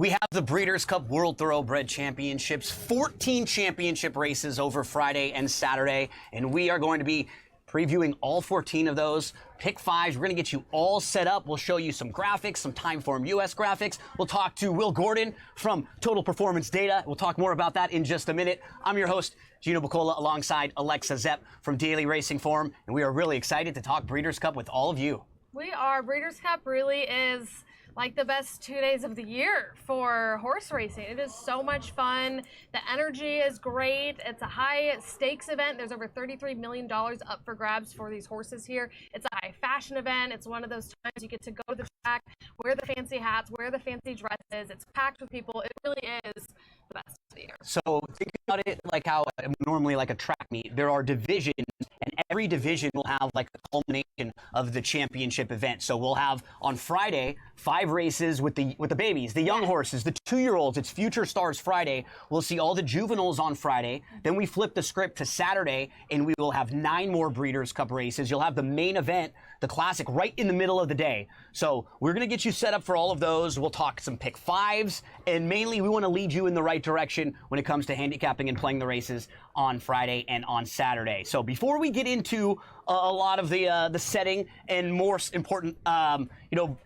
We have the Breeders' Cup World Thoroughbred Championships, 14 championship races over Friday and Saturday, and we are going to be previewing all 14 of those. Pick fives. We're going to get you all set up. We'll show you some graphics, some Timeform US graphics. We'll talk to Will Gordon from Total Performance Data. We'll talk more about that in just a minute. I'm your host, Gino Bucola, alongside Alexa Zepp from Daily Racing Form, and we are really excited to talk Breeders' Cup with all of you. We are. Breeders' Cup really is like the best 2 days of the year for horse racing. It is so much fun. The energy is great. It's a high stakes event. There's over $33 million up for grabs for these horses here. It's a high fashion event. It's one of those times you get to go to the track, wear the fancy hats, wear the fancy dresses. It's packed with people. It really is the best of the year. So think about it like how normally like a track meet, there are divisions, and every division will have like a culmination of the championship event. So we'll have on Friday 5 races with the babies, the young horses, the 2-year-olds. It's Future Stars Friday. We'll see all the juveniles on Friday. Then we flip the script to Saturday, and we will have 9 more Breeders' Cup races. You'll have the main event, the Classic, right in the middle of the day. So we're going to get you set up for all of those. We'll talk some pick fives, and mainly we want to lead you in the right direction when it comes to handicapping and playing the races on Friday and on Saturday. So before we get into a lot of the setting and more important,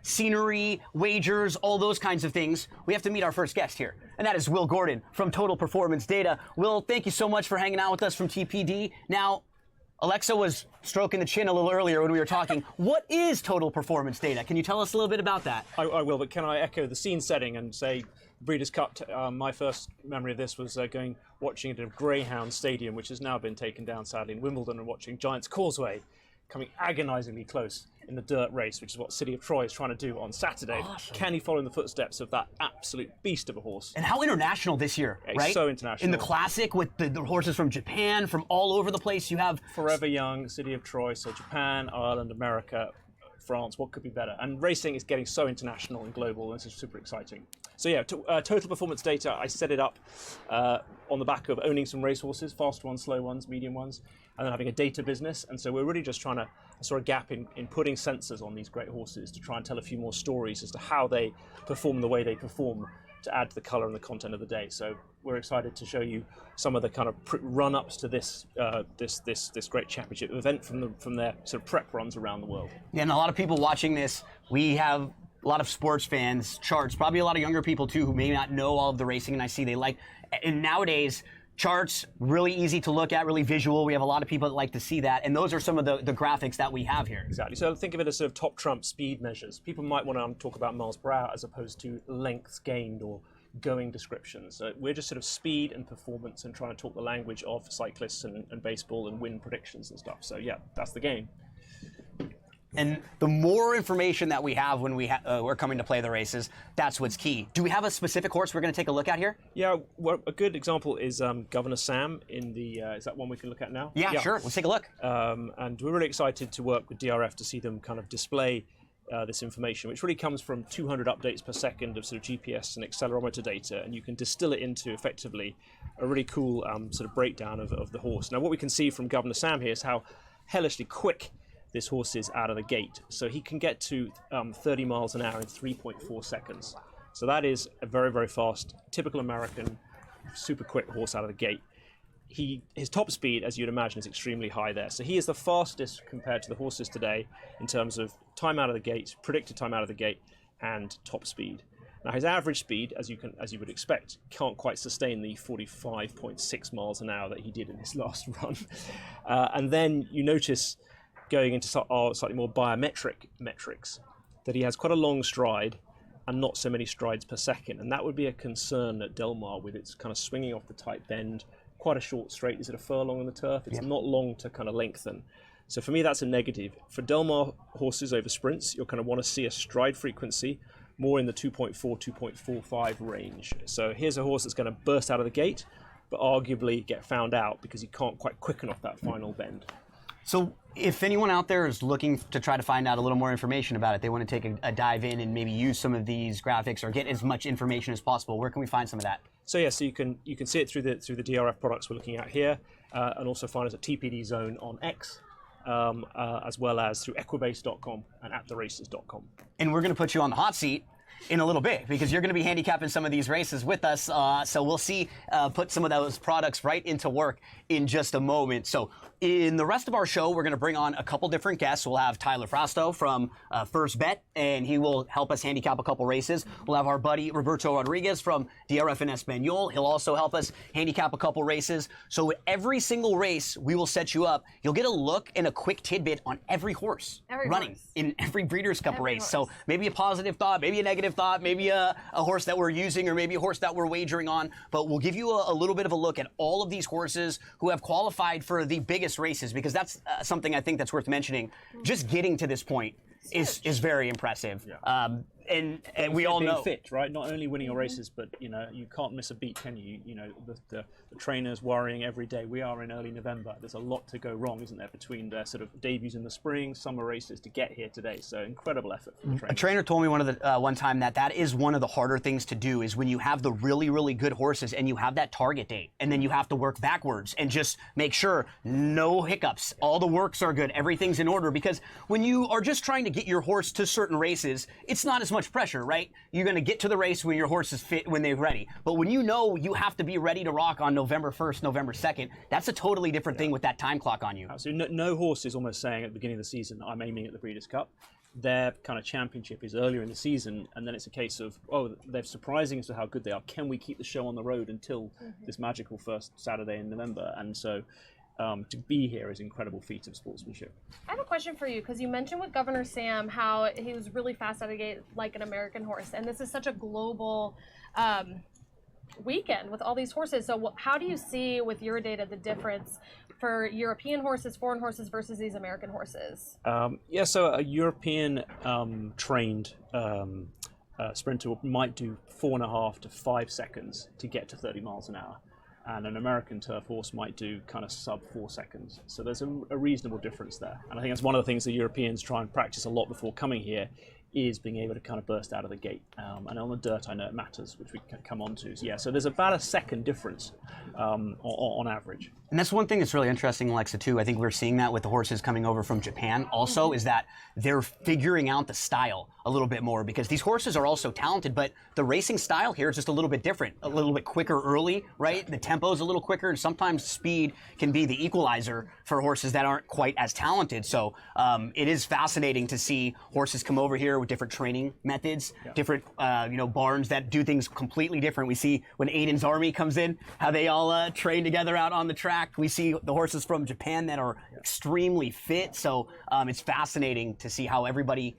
scenery, wagers, all those kinds of things, we have to meet our first guest here, and that is Will Gordon from Total Performance Data. Will, thank you so much for hanging out with us from TPD. Now, Alexa was stroking the chin a little earlier when we were talking. What is Total Performance Data? Can you tell us a little bit about that? I will, but can I echo the scene setting and say Breeders' Cup, my first memory of this was watching it at a Greyhound Stadium, which has now been taken down, sadly, in Wimbledon, and watching Giant's Causeway coming agonisingly close in the dirt race, which is what City of Troy is trying to do on Saturday. Awesome. Can he follow in the footsteps of that absolute beast of a horse? And how international this year, right? So international. In the Classic with the horses from Japan, from all over the place. You have Forever Young, City of Troy, so Japan, Ireland, America, France, what could be better? And racing is getting so international and global, and this is super exciting. So yeah, Total Performance Data, I set it up on the back of owning some racehorses, fast ones, slow ones, medium ones, and then having a data business. And so we're really just trying to, I saw a gap in putting sensors on these great horses to try and tell a few more stories as to how they perform the way they perform, to add to the colour and the content of the day. So we're excited to show you some of the kind of run-ups to this this great championship event from their sort of prep runs around the world. Yeah, and a lot of people watching this, we have a lot of sports fans, charts, probably a lot of younger people too who may not know all of the racing, and I see they like, and nowadays, charts, really easy to look at, really visual. We have a lot of people that like to see that, and those are some of the graphics that we have here. Exactly. So think of it as sort of top trump speed measures. People might want to talk about miles per hour as opposed to lengths gained or going descriptions. So we're just sort of speed and performance and trying to talk the language of cyclists and baseball and win predictions and stuff. So yeah, that's the game. And the more information that we have when we're coming to play the races, that's what's key. Do we have a specific horse we're going to take a look at here? Yeah, well, a good example is Governor Sam in the, is that one we can look at now? Yeah, sure. Let's take a look. And we're really excited to work with DRF to see them kind of display this information, which really comes from 200 updates per second of sort of GPS and accelerometer data, and you can distill it into effectively a really cool sort of breakdown of the horse. Now, what we can see from Governor Sam here is how hellishly quick this horse is out of the gate. So he can get to 30 miles an hour in 3.4 seconds. So that is a very, very fast, typical American, super quick horse out of the gate. His top speed, as you'd imagine, is extremely high there. So he is the fastest compared to the horses today in terms of time out of the gate, predicted time out of the gate, and top speed. Now his average speed, as you would expect, can't quite sustain the 45.6 miles an hour that he did in his last run. And then you notice, going into slightly more biometric metrics, that he has quite a long stride and not so many strides per second. And that would be a concern at Del Mar with its kind of swinging off the tight bend, quite a short straight. Is it a furlong on the turf? It's not long to kind of lengthen. So for me, that's a negative. For Del Mar horses over sprints, you'll kind of want to see a stride frequency more in the 2.4, 2.45 range. So here's a horse that's going to burst out of the gate, but arguably get found out because he can't quite quicken off that final bend. So if anyone out there is looking to try to find out a little more information about it, they want to take a dive in and maybe use some of these graphics or get as much information as possible, where can we find some of that? So yeah, so you can see it through the DRF products we're looking at here, and also find us at TPD Zone on X, as well as through equibase.com and attheraces.com. And we're going to put you on the hot seat in a little bit, because you're going to be handicapping some of these races with us. So we'll see, put some of those products right into work in just a moment. So in the rest of our show, we're going to bring on a couple different guests. We'll have Tyler Frausto from First Bet, and he will help us handicap a couple races. We'll have our buddy Roberto Rodriguez from DRF and Espanol. He'll also help us handicap a couple races. So every single race, we will set you up. You'll get a look and a quick tidbit on every horse running in every Breeders' Cup race. So maybe a positive thought, maybe a negative thought, maybe a horse that we're using, or maybe a horse that we're wagering on. But we'll give you a little bit of a look at all of these horses who have qualified for the biggest races, because that's something I think that's worth mentioning. Just getting to this point is very impressive. Yeah. And we all know fit, right? Not only winning your races, but you can't miss a beat, can you? The trainers worrying every day. We are in early November. There's a lot to go wrong, isn't there, between their sort of debuts in the spring, summer races to get here today. So incredible effort from the trainers. A trainer told me one time that is one of the harder things to do, is when you have the really, really good horses and you have that target date, and then you have to work backwards and just make sure no hiccups, all the works are good, everything's in order. Because when you are just trying to get your horse to certain races, it's not as much pressure, right? You're going to get to the race when your horse is fit, when they're ready. But when you know you have to be ready to rock on November 1st, November 2nd, that's a totally different thing with that time clock on you. Absolutely. No horse is almost saying at the beginning of the season, I'm aiming at the Breeders' Cup. Their kind of championship is earlier in the season, and then it's a case of, they're surprising as to how good they are. Can we keep the show on the road until this magical first Saturday in November? And so to be here is an incredible feat of sportsmanship. I have a question for you, because you mentioned with Governor Sam how he was really fast out of the gate like an American horse, and this is such a global weekend with all these horses. So how do you see with your data the difference for European horses, foreign horses versus these American horses? So a European trained sprinter might do 4.5 to 5 seconds to get to 30 miles an hour. And an American turf horse might do kind of sub 4 seconds. So there's a reasonable difference there. And I think that's one of the things the Europeans try and practice a lot before coming here, is being able to kind of burst out of the gate. And on the dirt, I know it matters, which we can come on to. So, so there's about a second difference on average. And that's one thing that's really interesting, Alexa, too. I think we're seeing that with the horses coming over from Japan also, is that they're figuring out the style a little bit more, because these horses are also talented, but the racing style here is just a little bit different, a little bit quicker early, right? The tempo's a little quicker, and sometimes speed can be the equalizer for horses that aren't quite as talented. So it is fascinating to see horses come over here with different training methods, different barns that do things completely different. We see when Aiden's Army comes in, how they all train together out on the track. We see the horses from Japan that are extremely fit. So it's fascinating to see how everybody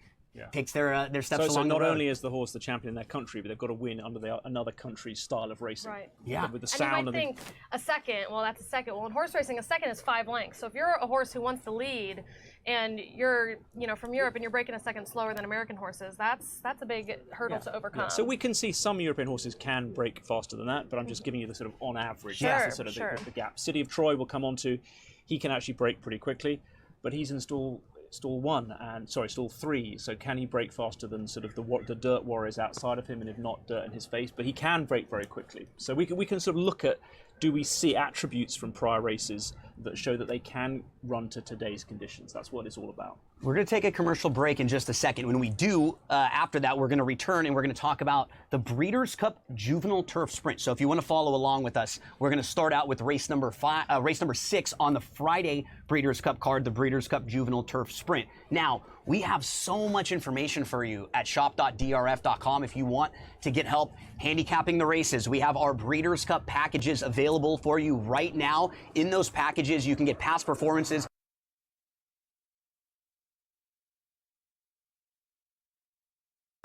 takes their steps along the road. So not only is the horse the champion in their country, but they've got to win under another country's style of racing. Right. Yeah. With the sound and you might think a second, that's a second. Well, in horse racing, a second is 5 lengths. So if you're a horse who wants to lead, and you're from Europe, and you're breaking a second slower than American horses, that's a big hurdle to overcome. Yeah. So we can see some European horses can break faster than that, but I'm just giving you the sort of on average, that's the sort of the gap. City of Troy will come on to, he can actually break pretty quickly, but he's in stall 3. So can he break faster than sort of the dirt warriors outside of him, and if not dirt in his face? But he can break very quickly. So we can sort of look at, do we see attributes from prior races that show that they can run to today's conditions? That's what it's all about. We're going to take a commercial break in just a second. When we do, after that, we're going to return and we're going to talk about the Breeders' Cup Juvenile Turf Sprint. So if you want to follow along with us, we're going to start out with race number 6 on the Friday Breeders' Cup card, the Breeders' Cup Juvenile Turf Sprint. Now, we have so much information for you at shop.drf.com. If you want to get help handicapping the races, we have our Breeders' Cup packages available for you right now. In those packages, you can get past performances,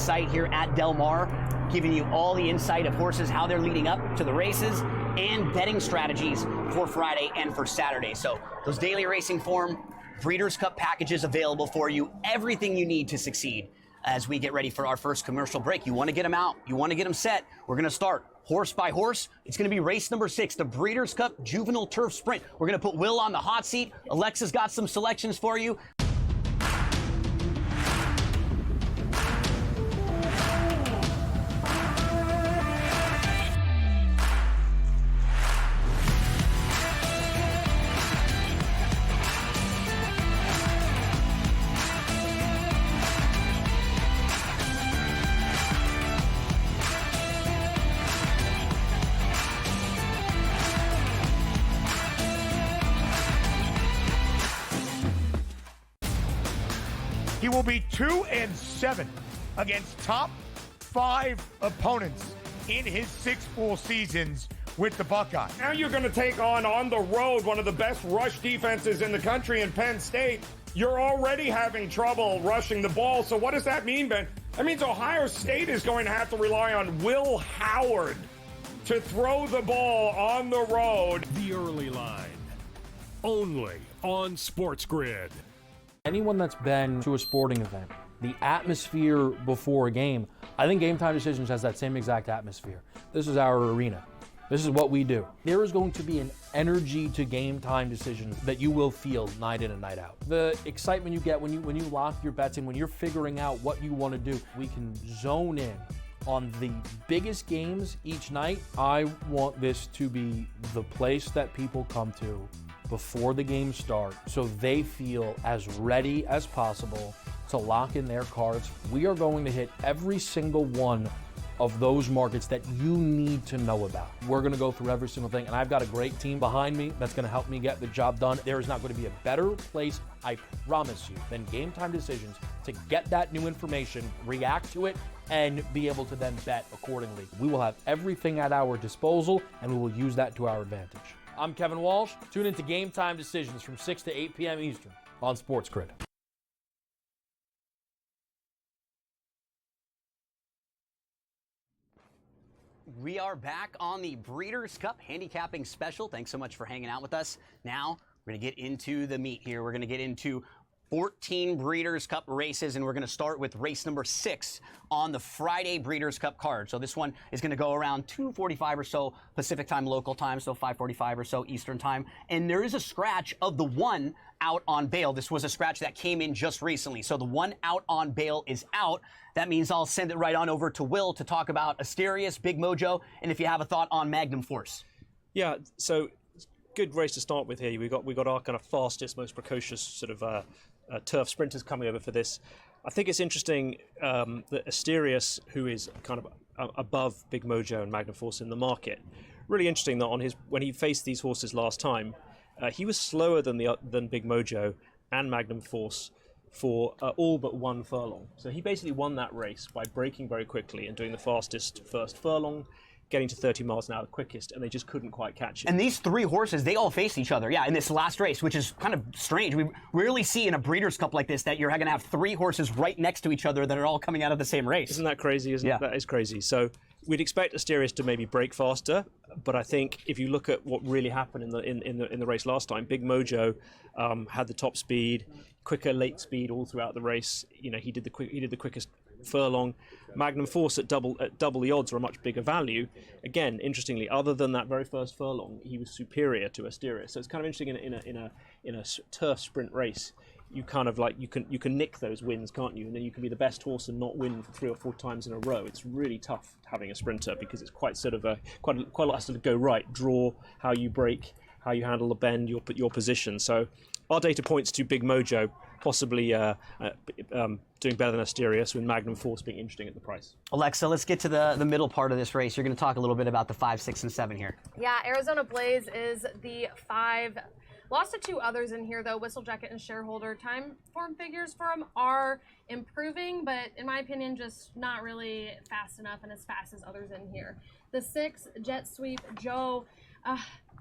site here at Del Mar, giving you all the insight of horses, how they're leading up to the races, and betting strategies for Friday and for Saturday. So those daily racing form, Breeders' Cup packages available for you, everything you need to succeed. As we get ready for our first commercial break, you want to get them out, you want to get them set. We're going to start horse by horse. It's going to be race number 6, the Breeders' Cup Juvenile Turf Sprint. We're going to put Will on the hot seat. Alexa's got some selections for you. he will be 2-7 against top 5 opponents in his 6 full seasons with the Buckeyes. Now you're going to take on the road, one of the best rush defenses in the country in Penn State. You're already having trouble rushing the ball. So what does that mean, Ben? That means Ohio State is going to have to rely on Will Howard to throw the ball on the road. The Early Line, only on SportsGrid. Anyone that's been to a sporting event, the atmosphere before a game, I think Game Time Decisions has that same exact atmosphere. This is our arena. This is what we do. There is going to be an energy to Game Time Decisions that you will feel night in and night out. The excitement you get when you lock your bets in, when you're figuring out what you want to do, we can zone in on the biggest games each night. I want this to be the place that people come to before the games start so they feel as ready as possible to lock in their cards. We are going to hit every single one of those markets that you need to know about. We're going to go through every single thing, and I've got a great team behind me that's going to help me get the job done. There is not going to be a better place, I promise you, than Game Time Decisions to get that new information, react to it, and be able to then bet accordingly. We will have everything at our disposal, and we will use that to our advantage. I'm Kevin Walsh. Tune into Game Time Decisions from 6 to 8 p.m. Eastern on SportsGrid. We are back on the Breeders' Cup Handicapping Special. Thanks so much for hanging out with us. Now, we're going to get into the meat here. We're going to get into 14 Breeders' Cup races, and we're going to start with race number 6 on the Friday Breeders' Cup card. So this one is going to go around 2:45 or so Pacific time, local time, so 5:45 or so Eastern time. And there is a scratch of the one out on bail. This was a scratch that came in just recently. So the one out on bail is out. That means I'll send it right on over to Will to talk about Asterius, Big Mojo, and if you have a thought on Magnum Force. Yeah, so good race to start with here. We got our kind of fastest, most precocious sort of turf sprinters coming over for this. I think it's interesting that Asterius, who is kind of above Big Mojo and Magnum Force in the market, really interesting that when he faced these horses last time, he was slower than Big Mojo and Magnum Force for all but 1 furlong. So he basically won that race by braking very quickly and doing the fastest first furlong, getting to 30 miles an hour quickest, and they just couldn't quite catch him. And these 3 horses, they all face each other, in this last race, which is kind of strange. We rarely see in a Breeders' Cup like this that you're going to have 3 horses right next to each other that are all coming out of the same race. Isn't that crazy? That is crazy. So we'd expect Asterius to maybe break faster, but I think if you look at what really happened in the race last time, Big Mojo had the top speed, quicker late speed all throughout the race. He did the quickest furlong. Magnum Force at double the odds are a much bigger value. Again, interestingly, other than that very first furlong, he was superior to Asterius. So it's kind of interesting in a turf sprint race. You kind of you can nick those wins, can't you? And then you can be the best horse and not win for 3 or 4 times in a row. It's really tough having a sprinter because it's quite sort of quite a lot has to go right. Draw, how you brake, how you handle the bend, your position. So our data points to Big Mojo possibly doing better than Asterius, with Magnum Force being interesting at the price. Alexa, let's get to the middle part of this race. You're going to talk a little bit about the 5, 6, and 7 here. Yeah, Arizona Blaze is the 5. Lost to 2 others in here, though. Whistle Jacket and Shareholder. Time form figures for him are improving, but in my opinion, just not really fast enough and as fast as others in here. The 6, Jet Sweep Joe.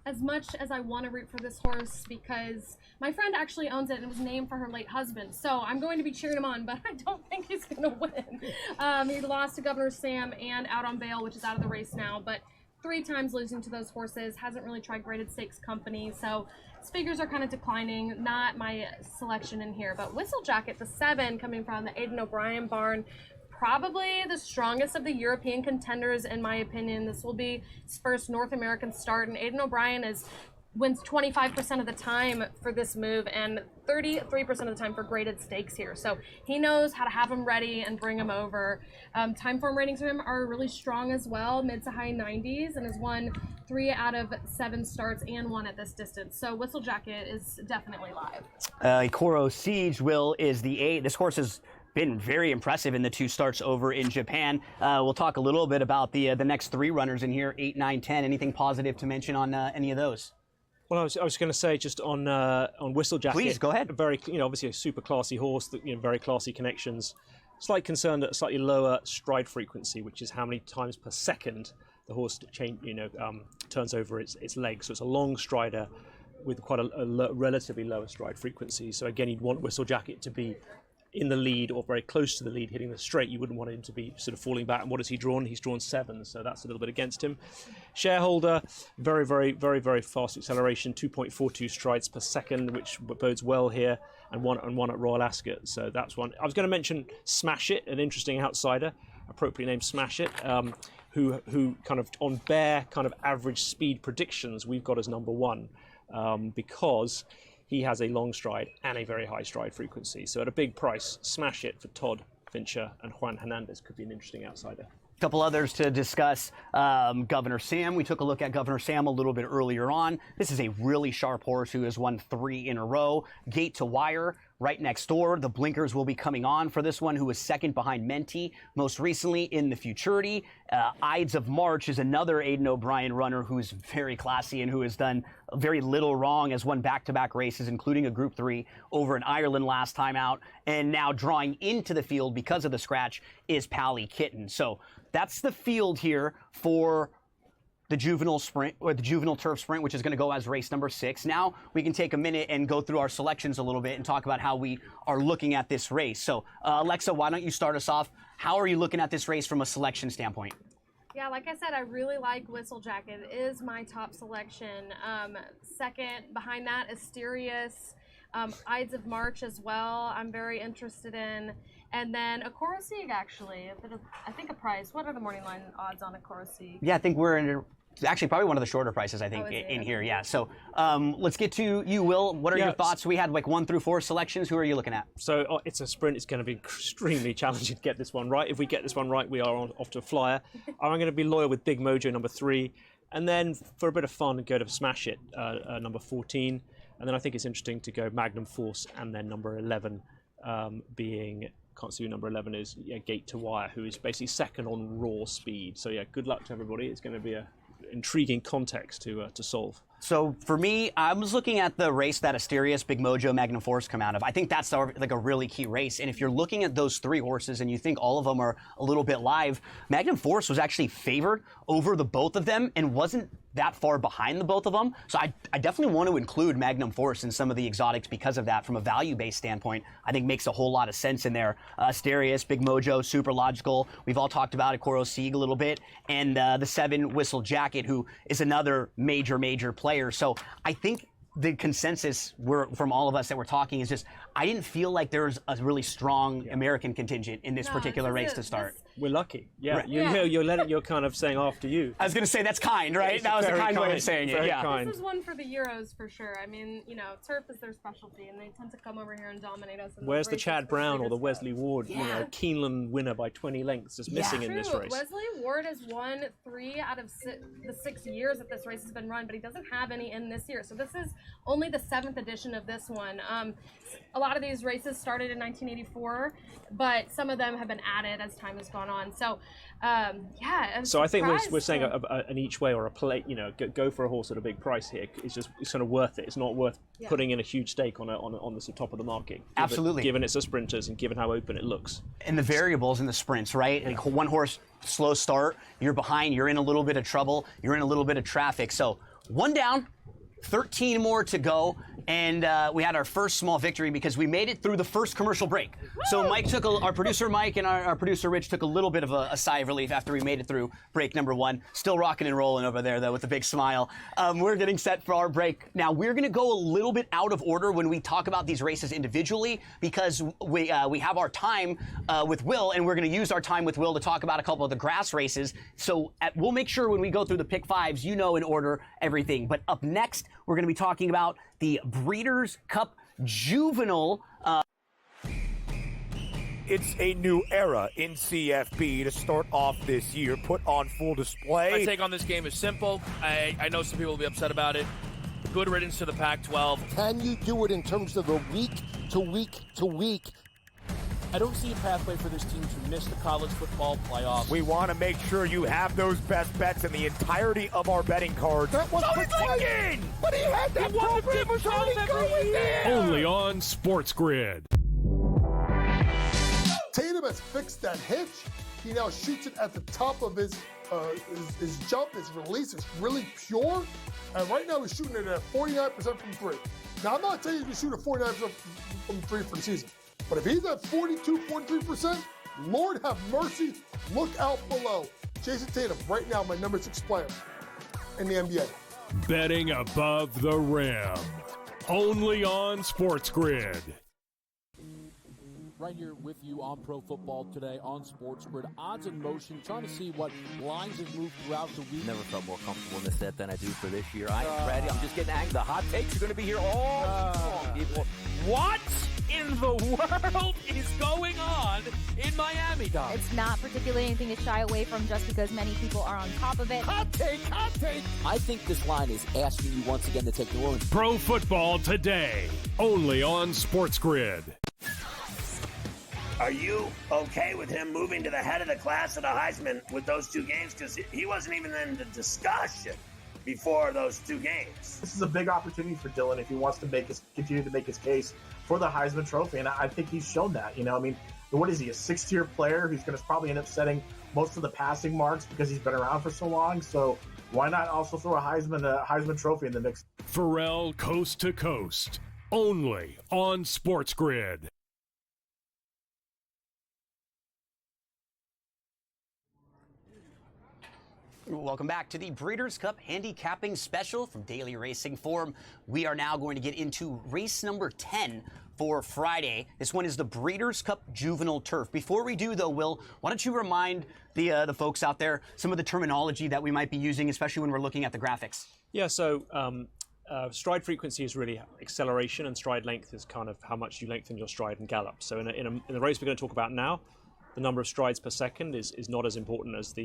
As much as I want to root for this horse because my friend actually owns it and it was named for her late husband, so I'm going to be cheering him on, but I don't think he's going to win. He lost to Governor Sam and out on bail, which is out of the race now, but 3 times losing to those horses. Hasn't really tried graded stakes company, so his figures are kind of declining. Not my selection in here, but Whistle Jacket, the 7, coming from the Aidan O'Brien barn. Probably the strongest of the European contenders, in my opinion. This will be his first North American start, and Aidan O'Brien wins 25% of the time for this move and 33% of the time for graded stakes here. So he knows how to have him ready and bring him over. Time form ratings for him are really strong as well, mid to high 90s, and has won 3 out of 7 starts and 1 at this distance. So Whistle Jacket is definitely live. Koro Siege, Will, is the 8. This horse is been very impressive in the 2 starts over in Japan. We'll talk a little bit about the next 3 runners in here, 8, 9, 10. Anything positive to mention on any of those? Well, I was going to say just on Whistle Jacket. Please, go ahead. Very, obviously a super classy horse. That very classy connections. Slight concern at a slightly lower stride frequency, which is how many times per second the horse turns over its legs. So it's a long strider with quite a relatively lower stride frequency. So again, you'd want Whistle Jacket to be in the lead or very close to the lead, hitting the straight. You wouldn't want him to be sort of falling back. And what has he drawn? He's drawn 7, so that's a little bit against him. Shareholder, very, very, very, very fast acceleration, 2.42 strides per second, which bodes well here, and one at Royal Ascot. So that's one. I was going to mention Smash It, an interesting outsider, appropriately named Smash It, who kind of on bare kind of average speed predictions we've got as number 1, because he has a long stride and a very high stride frequency. So at a big price, Smash It for Todd Fincher and Juan Hernandez could be an interesting outsider. A couple others to discuss. Governor Sam. We took a look at Governor Sam a little bit earlier on. This is a really sharp horse who has won 3 in a row. Gate to Wire, right next door. The blinkers will be coming on for this one, who was second behind Menti most recently in the Futurity. Ides of March is another Aidan O'Brien runner who is very classy and who has done very little wrong, has won back-to-back races, including a Group 3 over in Ireland last time out. And now drawing into the field because of the scratch is Pally Kitten. So that's the field here for the juvenile sprint, or the juvenile turf sprint, which is going to go as race number 6. Now we can take a minute and go through our selections a little bit and talk about how we are looking at this race. So Alexa, why don't you start us off? How are you looking at this race from a selection standpoint? Yeah, like I said, I really like Whistle Jacket. It is my top selection. Second behind that, Asterius, Ides of March as well, I'm very interested in. And then a Corosigue, actually, I think a price. What are the morning line odds on a Corosigue? Yeah, I think we're in actually probably one of the shorter prices, I think, in here. Yeah. So let's get to you, Will. What are your thoughts? We had like 1 through 4 selections. Who are you looking at? So it's a sprint. It's going to be extremely challenging to get this one right. If we get this one right, we are off to a flyer. I'm going to be loyal with Big Mojo, number 3. And then for a bit of fun, go to Smash It, number 14. And then I think it's interesting to go Magnum Force and then number 11 being... Can't see who number 11 is. Yeah, Gate to Wire, who is basically second on raw speed. So yeah, good luck to everybody. It's going to be a intriguing context to solve. So for me, I was looking at the race that Asterius, Big Mojo, Magnum Force come out of. I think that's like a really key race. And if you're looking at those 3 horses and you think all of them are a little bit live, Magnum Force was actually favored over the both of them and wasn't that far behind the both of them. So I definitely want to include Magnum Force in some of the exotics because of that. From a value-based standpoint, I think makes a whole lot of sense in there. Asterius, Big Mojo, super logical. We've all talked about Corosigue a little bit. And the 7 Whistle Jacket, who is another major player. So I think the consensus from all of us that we're talking is just, I didn't feel like there was a really strong American contingent in this particular race to start. We're lucky. Yeah, Right. You're kind of saying after you. I was going to say that's kind, right? That was a kind way of saying it. Yeah. Kind. This is one for the Euros for sure. I mean, turf is their specialty, and they tend to come over here and dominate us. Where's the Chad Brown or the Wesley Ward? Yeah. Keeneland winner by 20 lengths, just missing in this race. Wesley Ward has won 3 out of the 6 years that this race has been run, but he doesn't have any in this year. So this is only the 7th edition of this one. A lot of these races started in 1984, but some of them have been added as time has gone on. So, So I think we're saying an each way or a play. Go for a horse at a big price here. It's kind of worth it. It's not worth putting in a huge stake on the top of the market. Absolutely. Given it's a sprinters and given how open it looks. And the variables in the sprints, right? Like one horse, slow start, you're behind, you're in a little bit of trouble, you're in a little bit of traffic. So 1 down, 13 more to go, and we had our first small victory because we made it through the first commercial break. So our producer Mike and our producer Rich took a little bit of a sigh of relief after we made it through break number 1. Still rocking and rolling over there though with a big smile. We're getting set for our break. Now we're gonna go a little bit out of order when we talk about these races individually because we have our time with Will, and we're gonna use our time with Will to talk about a couple of the grass races. So we'll make sure when we go through the pick 5s, in order everything. But up next, we're going to be talking about the Breeders' Cup Juvenile. It's a new era in CFB to start off this year, put on full display. My take on this game is simple. I know some people will be upset about it. Good riddance to the Pac-12. Can you do it in terms of the week to week to week? I don't see a pathway for this team to miss the college football playoff. We want to make sure you have those best bets in the entirety of our betting cards. That was Lincoln! But he had that program was already going there. Only on SportsGrid. Tatum has fixed that hitch. He now shoots it at the top of his jump. His release is really pure. And right now he's shooting it at 49% from three. Now, I'm not saying he's going to shoot at 49% from three for the season. But if he's at 42, 43%, Lord have mercy, look out below. Jason Tatum, right now, my number 6 player in the NBA. Betting above the rim. Only on SportsGrid. Right here with you on Pro Football Today on SportsGrid. Odds in motion, trying to see what lines have moved throughout the week. Never felt more comfortable in this set than I do for this year. I am ready. I'm just getting angry. The hot takes are going to be here all long, people. What in the world is going on in Miami, Dom? It's not particularly anything to shy away from just because many people are on top of it. Hot take, hot take. I think this line is asking you once again to take New Orleans. Pro Football Today. Only on SportsGrid. Are you okay with him moving to the head of the class at a Heisman with those 2 games? Because he wasn't even in the discussion before those 2 games. This is a big opportunity for Dylan if he wants to continue to make his case for the Heisman Trophy, and I think he's shown that. I mean, what is he, a 6th-tier player who's going to probably end up setting most of the passing marks because he's been around for so long? So why not also throw a Heisman Trophy in the mix? Pharrell Coast to Coast. Only on SportsGrid. Welcome back to the Breeders' Cup Handicapping Special from Daily Racing Form. We are now going to get into race number 10 for Friday. This one is the Breeders' Cup Juvenile Turf. Before we do, though, Will, why don't you remind the folks out there some of the terminology that we might be using, especially when we're looking at the graphics? Yeah, so stride frequency is really acceleration, and stride length is kind of how much you lengthen your stride and gallop. So in the race we're going to talk about now, the number of strides per second is not as important as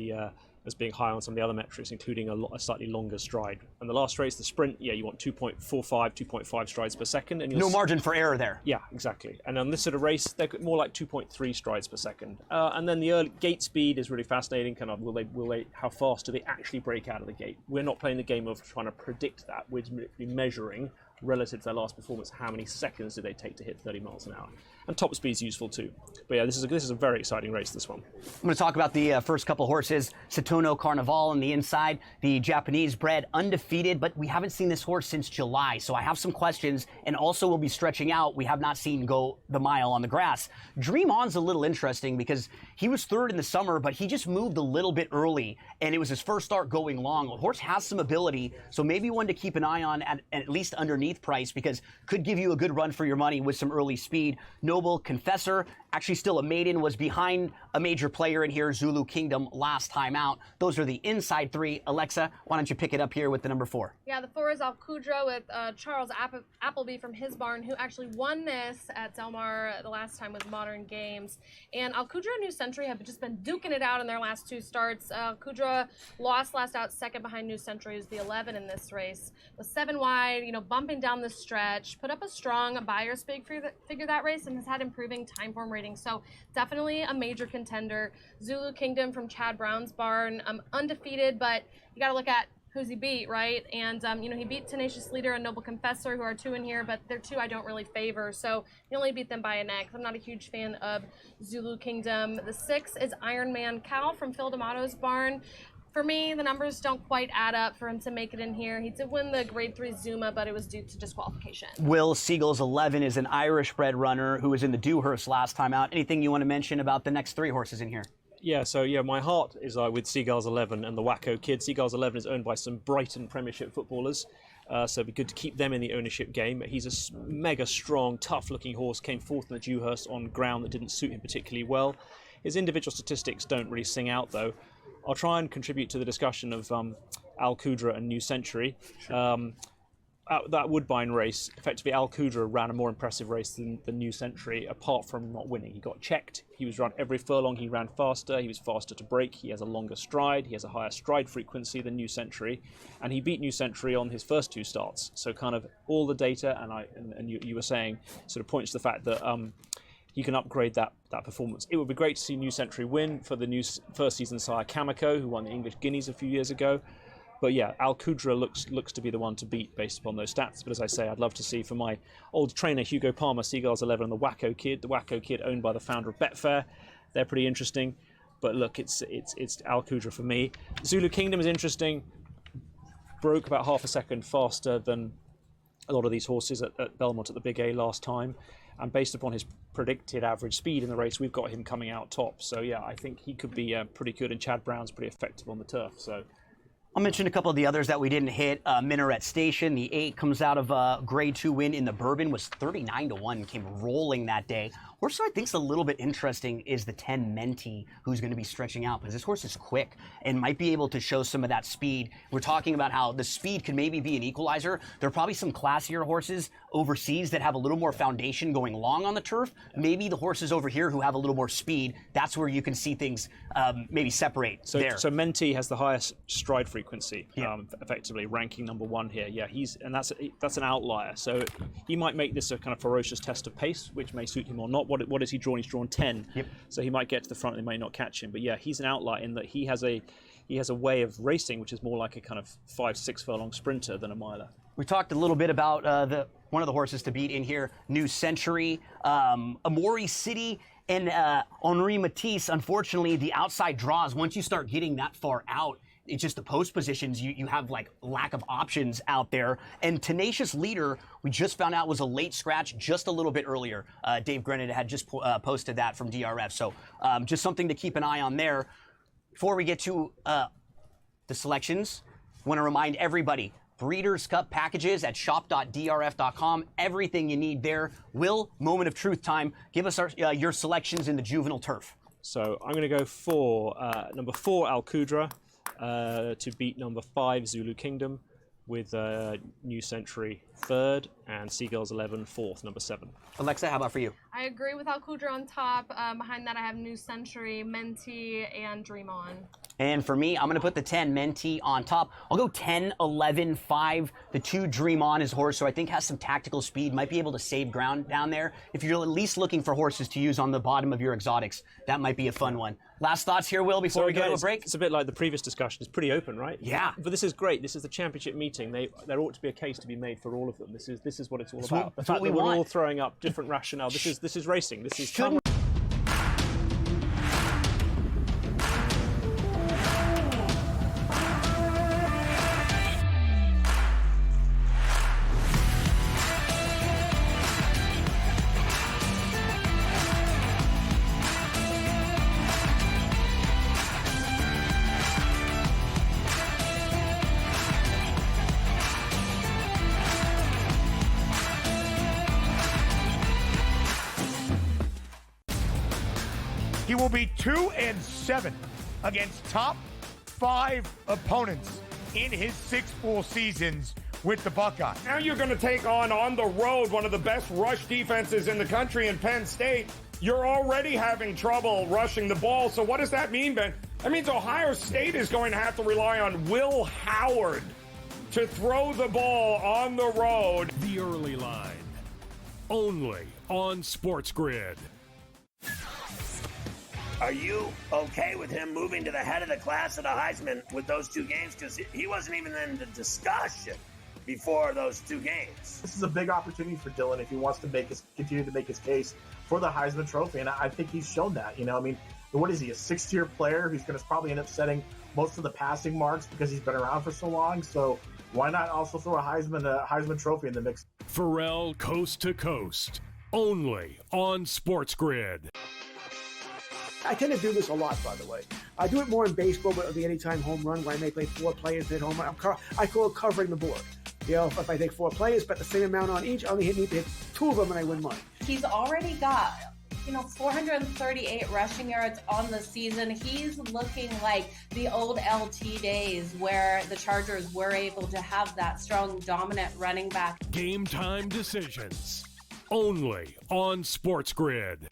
as being high on some of the other metrics, including a slightly longer stride. And the last race, the sprint, you want 2.45, 2.5 strides per second. And no margin for error there. Yeah, exactly. And on this sort of race, they're more like 2.3 strides per second. And then the early gate speed is really fascinating. Kind of how fast do they actually break out of the gate? We're not playing the game of trying to predict that. We're measuring relative to their last performance, how many seconds do they take to hit 30 miles an hour. And top speed is useful too. But yeah, this is a very exciting race, this one. I'm going to talk about the first couple horses. Satono Carnival on the inside, the Japanese bred, undefeated, but we haven't seen this horse since July, so I have some questions, and also we'll be stretching out. We have not seen go the mile on the grass. Dream On's a little interesting because he was 3rd in the summer, but he just moved a little bit early, and it was his first start going long. The horse has some ability, so maybe one to keep an eye on at least underneath price, because could give you a good run for your money with some early speed. Noble Confessor, actually still a maiden, was behind a major player in here, Zulu Kingdom, last time out. Those are the inside 3. Alexa, why don't you pick it up here with the number 4? Yeah, the 4 is Al Qudra with Charles Appleby from his barn, who actually won this at Del Mar the last time with Modern Games. And Al Qudra and New Century have just been duking it out in their last 2 starts. Al Qudra lost last out, 2nd behind New Century, is the 11 in this race. Was 7 wide, bumping down the stretch, put up a strong buyer's figure that race, and has had improving time form rating. So definitely a major contender. Zulu Kingdom from Chad Brown's barn, undefeated, but you got to look at who's he beat, right? And, he beat Tenacious Leader and Noble Confessor, who are 2 in here, but they're 2 I don't really favor. So he only beat them by a neck. I'm not a huge fan of Zulu Kingdom. The 6 is Iron Man Cal from Phil D'Amato's barn. For me, the numbers don't quite add up for him to make it in here. He did win the Grade 3 Zuma, but it was due to disqualification. Will Siegel's 11 is an Irish-bred runner who was in the Dewhurst last time out. Anything you want to mention about the next 3 horses in here? Yeah, so my heart is with Seagull's 11 and the Wacko Kid. Seagull's 11 is owned by some Brighton Premiership footballers, so it'd be good to keep them in the ownership game. He's a mega strong, tough-looking horse, came 4th in the Dewhurst on ground that didn't suit him particularly well. His individual statistics don't really sing out, though. I'll try and contribute to the discussion of Al Qudra and New Century. That Woodbine race, effectively Al Qudra ran a more impressive race than New Century, apart from not winning. He got checked. He was run every furlong. He ran faster. He was faster to break. He has a longer stride. He has a higher stride frequency than New Century, and he beat New Century on his first 2 starts. So kind of all the data, and you were saying, sort of points to the fact that he can upgrade that performance. It would be great to see New Century win for the new first season sire Kamiko, who won the English Guineas a few years ago. But yeah, Al Qudra looks to be the one to beat based upon those stats. But as I say, I'd love to see for my old trainer Hugo Palmer, Seagulls 11, and the Wacko Kid owned by the founder of Betfair. They're pretty interesting. But look, it's Al Qudra for me. Zulu Kingdom is interesting. Broke about half a second faster than a lot of these horses at Belmont at the Big A last time. And based upon his predicted average speed in the race, we've got him coming out top. So yeah, I think he could be pretty good. And Chad Brown's pretty effective on the turf. So I'll mention a couple of the others that we didn't hit. Minaret Station, the 8 comes out of a Grade 2 win in the Bourbon, was 39-1, came rolling that day. Horse who I think is a little bit interesting is the 10 Menti, who's going to be stretching out, because this horse is quick and might be able to show some of that speed. We're talking about how the speed could maybe be an equalizer. There are probably some classier horses overseas that have a little more foundation going long on the turf. Maybe the horses over here who have a little more speed, that's where you can see things maybe separate there. So Menti has the highest stride frequency, effectively ranking #1 here. Yeah, that's an outlier. So he might make this a kind of ferocious test of pace, which may suit him or not. What is he drawn? He's drawn 10. Yep. So he might get to the front and they may not catch him. But yeah, he's an outlier in that he has a way of racing which is more like a kind of 5-6 furlong sprinter than a miler. We talked a little bit about one of the horses to beat in here, New Century, Amori City, and Henri Matisse. Unfortunately, the outside draws, once you start getting that far out, it's just the post positions, you have like lack of options out there. And Tenacious Leader, we just found out was a late scratch just a little bit earlier. Dave Grennan had just posted that from DRF. So just something to keep an eye on there. Before we get to the selections, I want to remind everybody, Breeders' Cup packages at shop.drf.com. Everything you need there. Will, moment of truth time. Give us your selections in the juvenile turf. So I'm going to go for number 4, Al Qudra, to beat number 5, Zulu Kingdom, with New Century 3rd and Seagulls 11 4th, number 7. Alexa, how about for you? I agree with Al Qudra on top. Behind that, I have New Century, Menti, and Dream On. And for me, I'm going to put the 10 Menti on top. I'll go 10, 11, 5. The 2 Dream On is horse, so I think has some tactical speed, might be able to save ground down there. If you're at least looking for horses to use on the bottom of your exotics, that might be a fun one. Last thoughts here, Will, before we go to a break? It's a bit like the previous discussion. It's pretty open, right? Yeah. But this is great. This is the championship meeting. There ought to be a case to be made for all of them. This is what it's all about. The fact that we're all throwing up different rationale. This is racing. This is He will be 2-7 against top 5 opponents in his 6 full seasons with the Buckeyes. Now you're going to take on the road one of the best rush defenses in the country in Penn State. You're already having trouble rushing the ball. So what does that mean, Ben? That means Ohio State is going to have to rely on Will Howard to throw the ball on the road. The early line, only on SportsGrid. Are you okay with him moving to the head of the class at a Heisman with those 2 games? Because he wasn't even in the discussion before those 2 games. This is a big opportunity for Dylan if he wants to continue to make his case for the Heisman Trophy, and I think he's shown that. You know, I mean, what is he, a 6-tier player who's going to probably end up setting most of the passing marks because he's been around for so long? So why not also throw a Heisman Trophy in the mix? Pharrell Coast to Coast, only on SportsGrid. I tend to do this a lot, by the way. I do it more in baseball, but the anytime home run, where I may play 4 players hit home run. I call it covering the board. You know, if I take 4 players, bet the same amount on each, I only need to hit 2 of them and I win money. He's already got, 438 rushing yards on the season. He's looking like the old LT days where the Chargers were able to have that strong, dominant running back. Game time decisions, only on SportsGrid.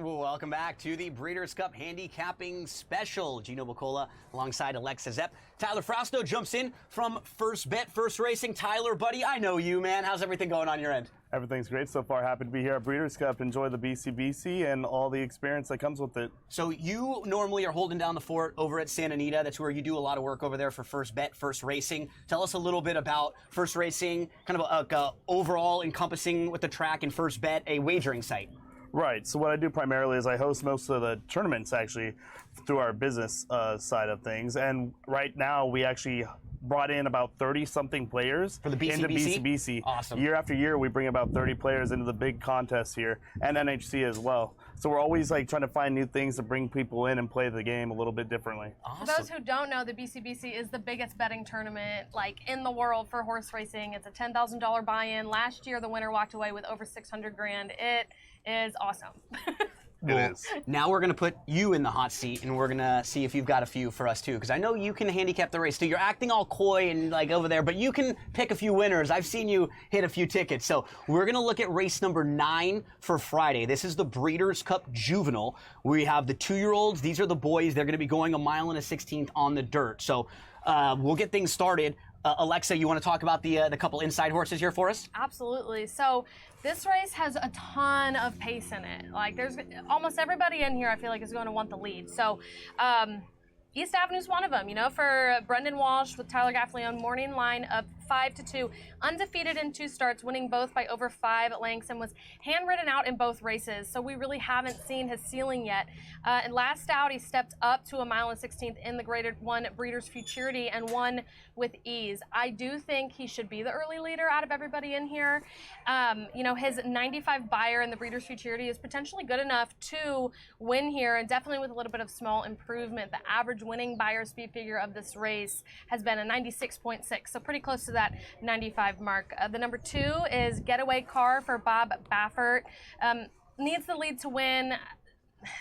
Welcome back to the Breeders' Cup Handicapping Special. Gino Bacola alongside Alexa Zepp. Tyler Frausto jumps in from First Bet, First Racing. Tyler, buddy, I know you, man. How's everything going on your end? Everything's great so far. Happy to be here at Breeders' Cup. Enjoy the BCBC and all the experience that comes with it. So you normally are holding down the fort over at Santa Anita. That's where you do a lot of work over there for First Bet, First Racing. Tell us a little bit about First Racing, kind of a overall encompassing with the track, and First Bet, a wagering site. Right. So what I do primarily is I host most of the tournaments actually through our business side of things. And right now we actually brought in about 30-something players for the BCBC? into BCBC. Awesome. Year after year, we bring about 30 players into the big contests here, and NHC as well. So we're always like trying to find new things to bring people in and play the game a little bit differently. Awesome. For those who don't know, the BCBC is the biggest betting tournament like in the world for horse racing. It's a $10,000 buy-in. Last year, the winner walked away with over $600,000. It is awesome. Well, now we're going to put you in the hot seat, and we're going to see if you've got a few for us, too, because I know you can handicap the race, too. You're acting all coy and, like, over there, but you can pick a few winners. I've seen you hit a few tickets. So we're going to look at race number 9 for Friday. This is the Breeders' Cup Juvenile. We have the 2-year-olds. These are the boys. They're going to be going 1 mile and a 16th on the dirt. So we'll get things started. Alexa, you want to talk about the couple inside horses here for us? Absolutely. So this race has a ton of pace in it. Like, there's almost everybody in here I feel like is going to want the lead. So East Avenue's one of them, you know, for Brendan Walsh with Tyler Gaffleone, morning line up 5-2, undefeated in 2 starts, winning both by over 5 lengths, and was handwritten out in both races. So we really haven't seen his ceiling yet. And last out, he stepped up to 1 mile and 16th in the graded 1 Breeders' Futurity and won with ease. I do think he should be the early leader out of everybody in here. You know, his 95 buyer in the Breeders' Futurity is potentially good enough to win here, and definitely with a little bit of small improvement. The average winning buyer speed figure of this race has been a 96.6, so pretty close to that 95 mark. The number 2 is Getaway Car for Bob Baffert. Needs the lead to win,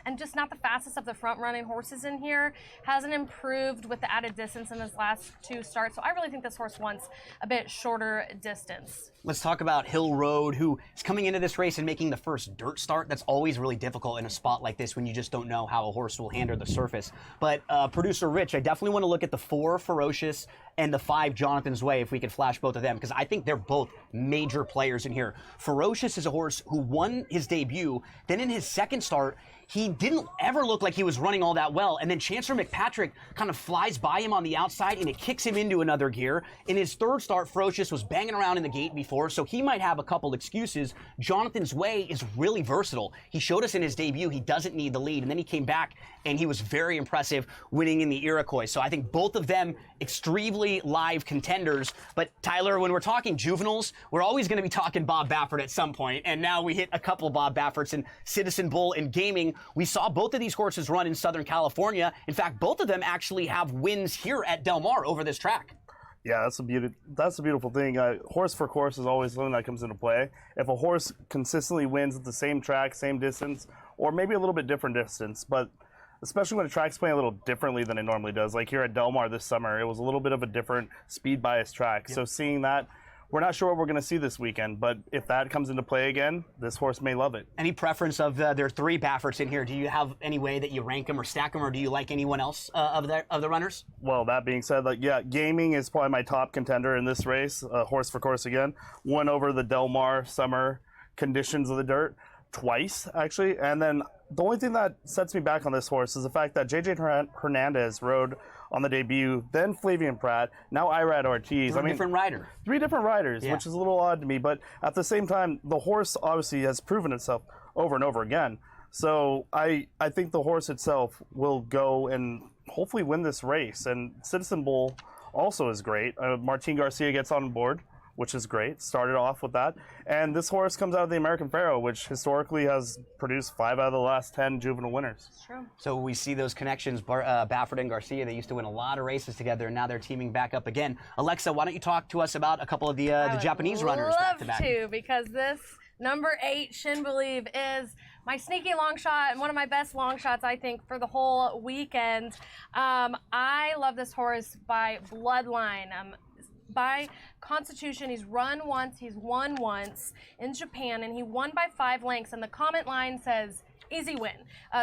and just not the fastest of the front-running horses in here. Hasn't improved with the added distance in his last 2 starts, so I really think this horse wants a bit shorter distance. Let's talk about Hill Road, who is coming into this race and making the first dirt start. That's always really difficult in a spot like this when you just don't know how a horse will handle the surface. But Producer Rich, I definitely want to look at the 4 Ferocious and the 5 Jonathan's Way, if we could flash both of them, because I think they're both major players in here. Ferocious is a horse who won his debut, then in his second start, he didn't ever look like he was running all that well, and then Chancellor McPatrick kind of flies by him on the outside, and it kicks him into another gear. In his third start, Ferocious was banging around in the gate before, so he might have a couple excuses. Jonathan's Way is really versatile. He showed us in his debut he doesn't need the lead, and then he came back, and he was very impressive, winning in the Iroquois. So I think both of them extremely live contenders. But Tyler, when we're talking juveniles, we're always going to be talking Bob Baffert at some point, and now we hit a couple Bob Bafferts in Citizen Bull and Gaming. We saw both of these horses run in Southern California. In fact, both of them actually have wins here at Del Mar over this track. Yeah, that's a beautiful thing. Horse for course is always something that comes into play. If a horse consistently wins at the same track, same distance, or maybe a little bit different distance, but especially when a track's playing a little differently than it normally does. Like here at Del Mar this summer, it was a little bit of a different speed bias track. Yep. So seeing that, we're not sure what we're going to see this weekend, but if that comes into play again, this horse may love it. Any preference of there are 3 Bafferts in here? Do you have any way that you rank them or stack them, or do you like anyone else of the runners? Well, that being said, yeah, Gaming is probably my top contender in this race. Horse for course again, won over the Del Mar summer conditions of the dirt twice actually, and then the only thing that sets me back on this horse is the fact that J.J. Hernandez rode on the debut, then Flavian Pratt, now Irad Ortiz. Different rider. 3 different riders, yeah. Which is a little odd to me, but at the same time, the horse obviously has proven itself over and over again. So I think the horse itself will go and hopefully win this race. And Citizen Bull also is great. Martin Garcia gets on board, which is great. Started off with that. And this horse comes out of the American Pharoah, which historically has produced 5 out of the last 10 juvenile winners. True. So we see those connections, Baffert and Garcia. They used to win a lot of races together, and now they're teaming back up again. Alexa, why don't you talk to us about a couple of the Japanese runners back-to-back? I would love to, because this number 8, Shin Believe, is my sneaky long shot and one of my best long shots, I think, for the whole weekend. I love this horse by bloodline. By constitution, he's run once, he's won once in Japan, and he won by 5 lengths. And the comment line says, easy win.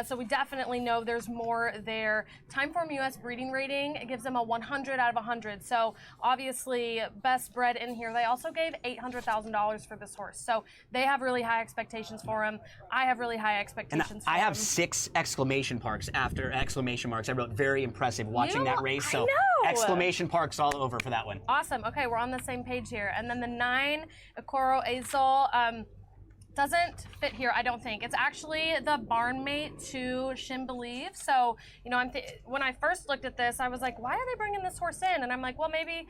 So we definitely know there's more there. Timeform US breeding rating, it gives them a 100 out of 100. So obviously best bred in here. They also gave $800,000 for this horse. So they have really high expectations for him. I have really high expectations for him. I have 6 exclamation marks after exclamation marks. I wrote very impressive watching that race. So exclamation marks all over for that one. Awesome. Okay, we're on the same page here. And then the 9, Okoro Azul, doesn't fit here, I don't think. It's actually the barn mate to Shin Believe. So, you know, when I first looked at this, I was like, why are they bringing this horse in? And I'm like, well, maybe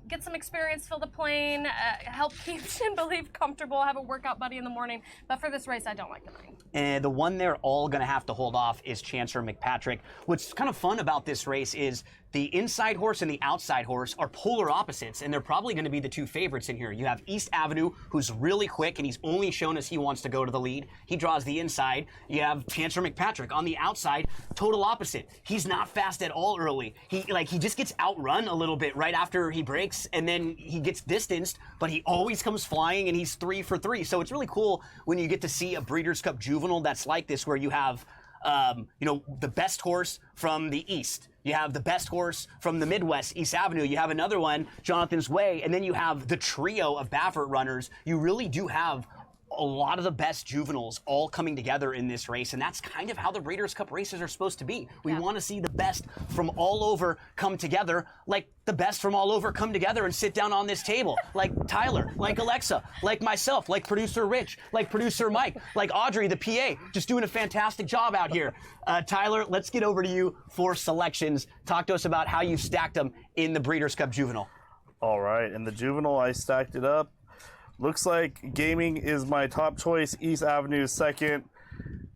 get some experience, fill the plane, help keep Shin Believe comfortable, have a workout buddy in the morning. But for this race, I don't like the 9. And the one they're all going to have to hold off is Chancer McPatrick. What's kind of fun about this race is the inside horse and the outside horse are polar opposites, and they're probably going to be the 2 favorites in here. You have East Avenue, who's really quick, and he's only shown us he wants to go to the lead. He draws the inside. You have Chancer McPatrick on the outside, total opposite. He's not fast at all early. He just gets outrun a little bit right after he breaks, and then he gets distanced, but he always comes flying, and he's 3 for 3. So it's really cool when you get to see a Breeders' Cup Juvenile that's like this, where you have the best horse from the East. You have the best horse from the Midwest, East Avenue. You have another one, Jonathan's Way, and then you have the trio of Baffert runners. You really do have a lot of the best juveniles all coming together in this race, and that's kind of how the Breeders' Cup races are supposed to be. We want to see the best from all over come together, like the best from all over come together and sit down on this table, like Tyler, like Alexa, like myself, like producer Rich, like producer Mike, like Audrey, the PA, just doing a fantastic job out here. Tyler, let's get over to you for selections. Talk to us about how you stacked them in the Breeders' Cup Juvenile. All right, in the Juvenile, I stacked it up. Looks like Gaming is my top choice, East Avenue is second.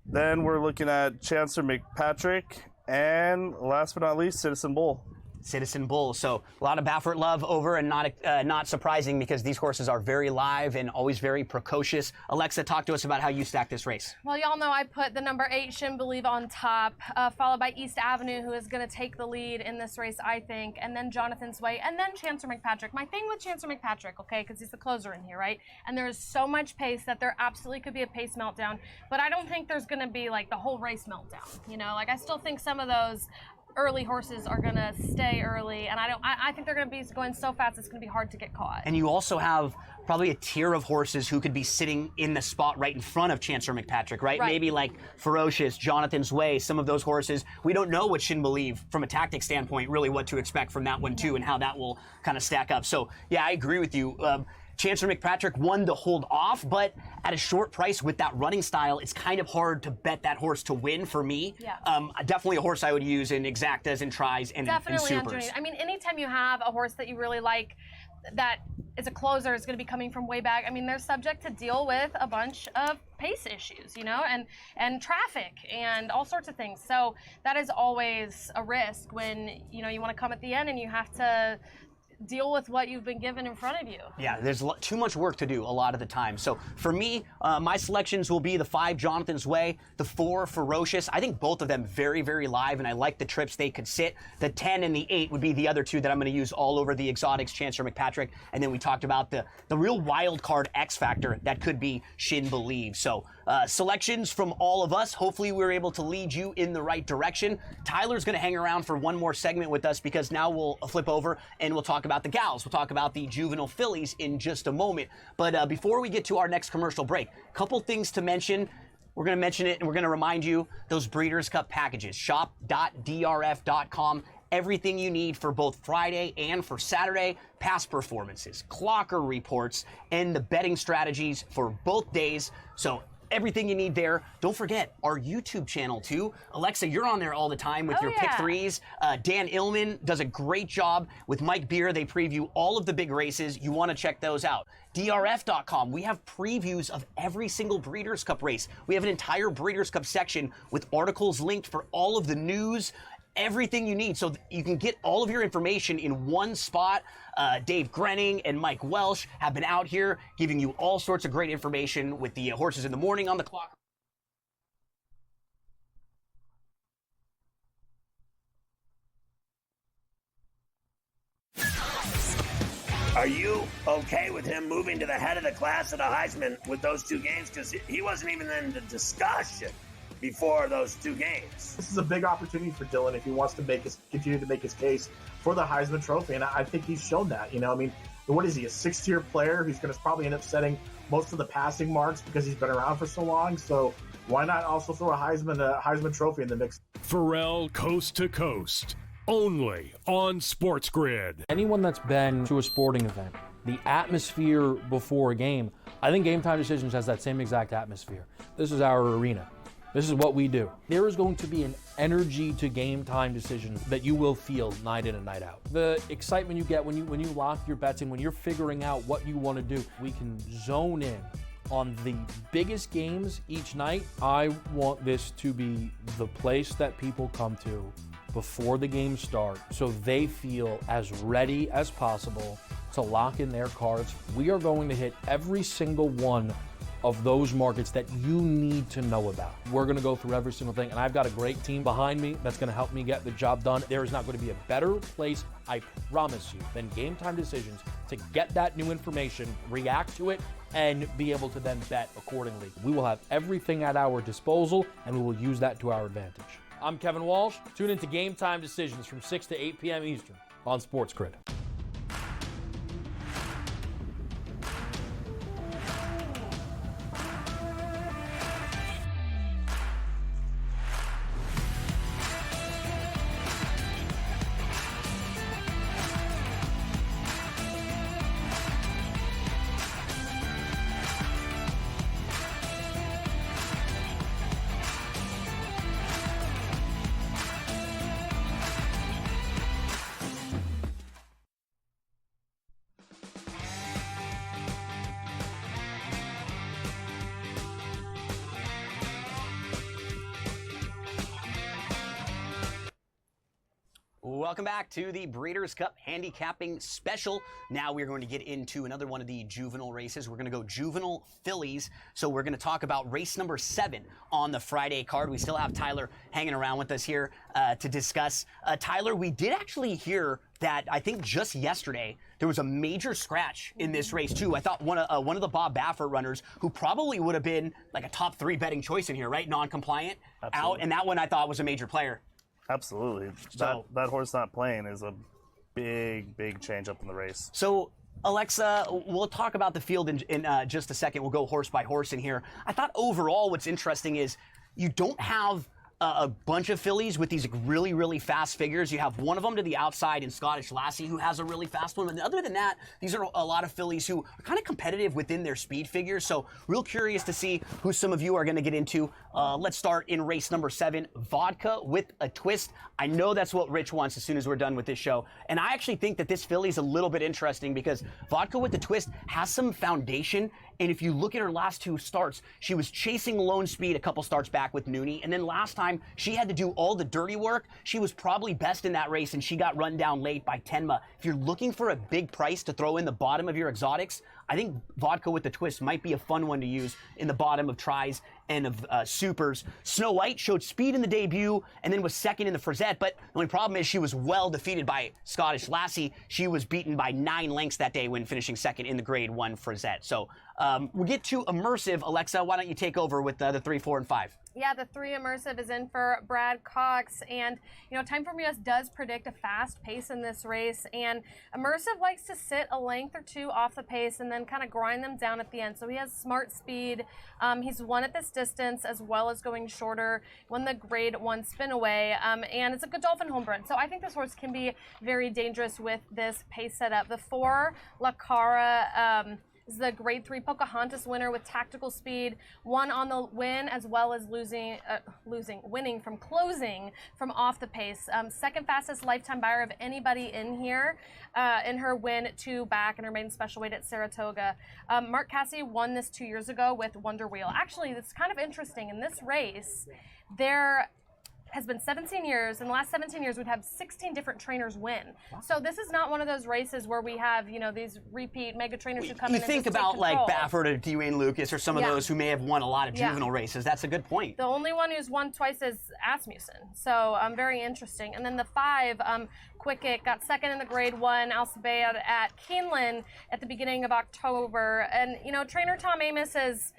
Then we're looking at Chancer McPatrick, and last but not least, Citizen Bull. Citizen Bull. So a lot of Baffert love over, and not surprising because these horses are very live and always very precocious. Alexa, talk to us about how you stack this race. Well, y'all know I put the number 8, Shin Believe, on top, followed by East Avenue, who is going to take the lead in this race, I think, and then Jonathan's Way, and then Chancer McPatrick. My thing with Chancer McPatrick, okay, because he's the closer in here, right? And there is so much pace that there absolutely could be a pace meltdown, but I don't think there's going to be like the whole race meltdown. You know, like I still think some of those early horses are going to stay early, and I think they're going to be going so fast it's going to be hard to get caught. And you also have probably a tier of horses who could be sitting in the spot right in front of Chancer McPatrick, right? Maybe like Ferocious, Jonathan's Way, some of those horses. We don't know what Shin Believe, from a tactic standpoint, really what to expect from that one too, and how that will kind of stack up. So yeah, I agree with you. Chancer McPatrick won to hold off, but at a short price with that running style, it's kind of hard to bet that horse to win for me. Yeah. Definitely a horse I would use in exactas and tries and Definitely supers. underneath. I mean, anytime you have a horse that you really like that is a closer, is going to be coming from way back. I mean, they're subject to deal with a bunch of pace issues, you know, and traffic and all sorts of things. So that is always a risk when, you know, you want to come at the end and you have to deal with what you've been given in front of you. Yeah, there's too much work to do a lot of the time. So for me, my selections will be the 5, Jonathan's Way, the 4, Ferocious. I think both of them very, very live, and I like the trips they could sit. The 10 and the 8 would be the other 2 that I'm going to use all over the exotics, Chancer McPatrick. And then we talked about the real wild card X factor that could be Shin Believe. So selections from all of us. Hopefully we were able to lead you in the right direction. Tyler's going to hang around for one more segment with us because now we'll flip over and we'll talk about the gals. We'll talk about the juvenile fillies in just a moment. But before we get to our next commercial break, a couple things to mention. We're going to mention it and we're going to remind you those Breeders' Cup packages. Shop.drf.com. Everything you need for both Friday and for Saturday, past performances, clocker reports, and the betting strategies for both days. So everything you need there. Don't forget our YouTube channel too. Alexa, you're on there all the time with your pick threes. Dan Illman does a great job with Mike Beer. They preview all of the big races. You want to check those out. DRF.com. We have previews of every single Breeders' Cup race. We have an entire Breeders' Cup section with articles linked for all of the news, everything you need, so you can get all of your information in one spot. Dave Grenning and Mike Welsh have been out here giving you all sorts of great information with the horses in the morning on the clock. Are you okay with him moving to the head of the class at a Heisman with those 2 games? Because he wasn't even in the discussion before those two games. This is a big opportunity for Dylan if he wants to continue to make his case for the Heisman Trophy, and I think he's shown that. I mean, what is he, a sixth-tier player who's going to probably end up setting most of the passing marks because he's been around for so long? So why not also throw a Heisman Trophy in the mix? Pharrell Coast to Coast, only on SportsGrid. Anyone that's been to a sporting event, the atmosphere before a game, I think Game Time Decisions has that same exact atmosphere. This is our arena. This is what we do. There is going to be an energy to Game Time Decisions that you will feel night in and night out. The excitement you get when you lock your bets in, when you're figuring out what you want to do, we can zone in on the biggest games each night. I want this to be the place that people come to before the games start so they feel as ready as possible to lock in their cards. We are going to hit every single one of those markets that you need to know about. We're gonna go through every single thing, and I've got a great team behind me that's gonna help me get the job done. There is not gonna be a better place, I promise you, than Game Time Decisions to get that new information, react to it, and be able to then bet accordingly. We will have everything at our disposal, and we will use that to our advantage. I'm Kevin Walsh. Tune into Game Time Decisions from 6 to 8 p.m. Eastern on SportsGrid. Welcome back to the Breeders' Cup Handicapping Special. Now we're going to get into another one of the juvenile races. We're going to go juvenile fillies. So we're going to talk about race number 7 on the Friday card. We still have Tyler hanging around with us here to discuss. Tyler, we did actually hear that I think just yesterday there was a major scratch in this race too. I thought one of the Bob Baffert runners, who probably would have been like a top 3 betting choice in here, right? Non-compliant, out, and that one I thought was a major player. Absolutely. So, that horse not playing is a big change up in the race. So, Alexa, we'll talk about the field in just a second. We'll go horse by horse in here. I thought overall what's interesting is you don't have a bunch of fillies with these really fast figures. You have one of them to the outside in Scottish Lassie, who has a really fast one. And other than that, these are a lot of fillies who are kind of competitive within their speed figures. So real curious to see who some of you are going to get into. Let's start in race number 7, Vodka with a Twist. I know that's what Rich wants as soon as we're done with this show. And I actually think that this filly is a little bit interesting because Vodka with the Twist has some foundation. And if you look at her last 2 starts, she was chasing Lone Speed a couple starts back with Nooney. And then last time, she had to do all the dirty work. She was probably best in that race, and she got run down late by Tenma. If you're looking for a big price to throw in the bottom of your exotics, I think Vodka with the Twist might be a fun one to use in the bottom of tries and of supers. Snow White showed speed in the debut and then was second in the Frisette, but the only problem is she was well defeated by Scottish Lassie. She was beaten by 9 lengths that day when finishing second in the Grade 1 Frisette. So we'll get to Immersive. Alexa, why don't you take over with the 3, 4, and 5? Yeah, the 3 Immersive is in for Brad Cox, and Time From US does predict a fast pace in this race, and Immersive likes to sit a length or 2 off the pace and then kind of grind them down at the end. So he has smart speed. He's won at this distance as well as going shorter. Won the Grade 1 spin away, and it's a Godolphin home run. So I think this horse can be very dangerous with this pace setup. The 4 La Cara is the Grade 3 Pocahontas winner with tactical speed, won on the win as well as winning from closing from off the pace. Second fastest lifetime buyer of anybody in here in her win 2 back in her maiden special weight at Saratoga. Mark Cassidy won this 2 years ago with Wonder Wheel. Actually, it's kind of interesting. In this race, there has been 17 years. In the last 17 years, we've had 16 different trainers win. Wow. So this is not one of those races where we have, these repeat mega trainers who come in and think just about take like control. Baffert or Dwayne Lucas or some of those who may have won a lot of juvenile races. That's a good point. The only one who's won twice is Asmussen. So very interesting. And then the 5, Quicket got second in the Grade 1 Alcibiade at Keeneland at the beginning of October. And, trainer Tom Amos is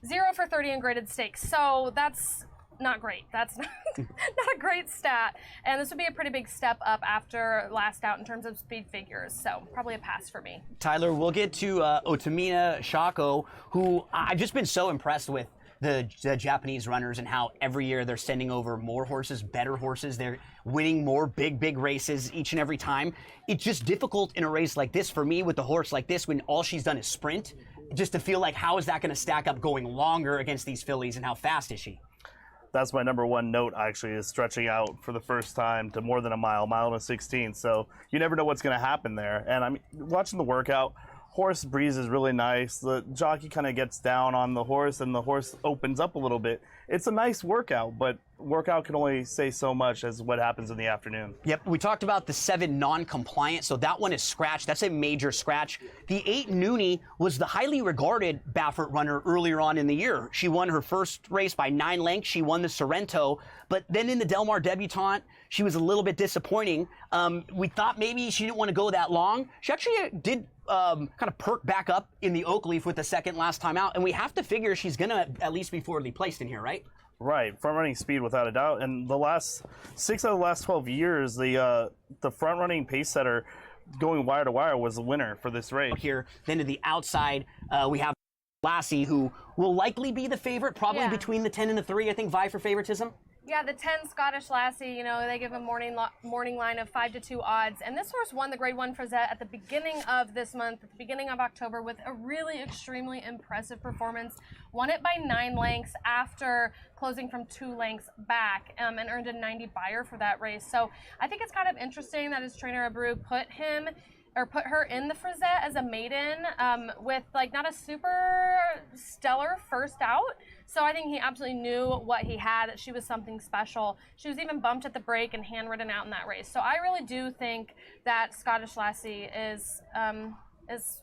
0 for 30 in graded stakes. So that's not great. That's not a great stat. And this would be a pretty big step up after last out in terms of speed figures. So probably a pass for me. Tyler, we'll get to Otamina Shako, who I've just been so impressed with the Japanese runners and how every year they're sending over more horses, better horses. They're winning more big races each and every time. It's just difficult in a race like this for me with the horse like this when all she's done is sprint, just to feel like how is that going to stack up going longer against these fillies and how fast is she? That's my number one note, actually, is stretching out for the first time to more than a mile and a 16. So you never know what's going to happen there. And I'm watching the workout. Horse breezes really nice. The jockey kind of gets down on the horse and the horse opens up a little bit. It's a nice workout, but workout can only say so much as what happens in the afternoon. Yep, we talked about the 7 non-compliant, so that one is scratched. That's a major scratch. The 8 Noonie was the highly regarded Baffert runner earlier on in the year. She won her first race by 9 lengths. She won the Sorrento, but then in the Del Mar Debutante, she was a little bit disappointing. We thought maybe she didn't want to go that long. She actually did kind of perk back up in the Oakleaf with the second last time out, and we have to figure she's going to at least be forwardly placed in here, right? Right, front running speed without a doubt. And the last 6 out of the last 12 years, the front running pace setter going wire to wire was the winner for this race. Here, then to the outside, we have Lassie, who will likely be the favorite, probably between the 10 and the 3. I think vie for favoritism. Yeah, the 10 Scottish Lassie, they give a morning line of 5-2 odds. And this horse won the Grade 1 Frisette at the beginning of this month, at the beginning of October, with a really extremely impressive performance. Won it by 9 lengths after closing from 2 lengths back, and earned a 90 buyer for that race. So I think it's kind of interesting that his trainer Abreu put her in the Frisette as a maiden with not a super stellar first out. So I think he absolutely knew what he had, that she was something special. She was even bumped at the break and handwritten out in that race. So I really do think that Scottish Lassie is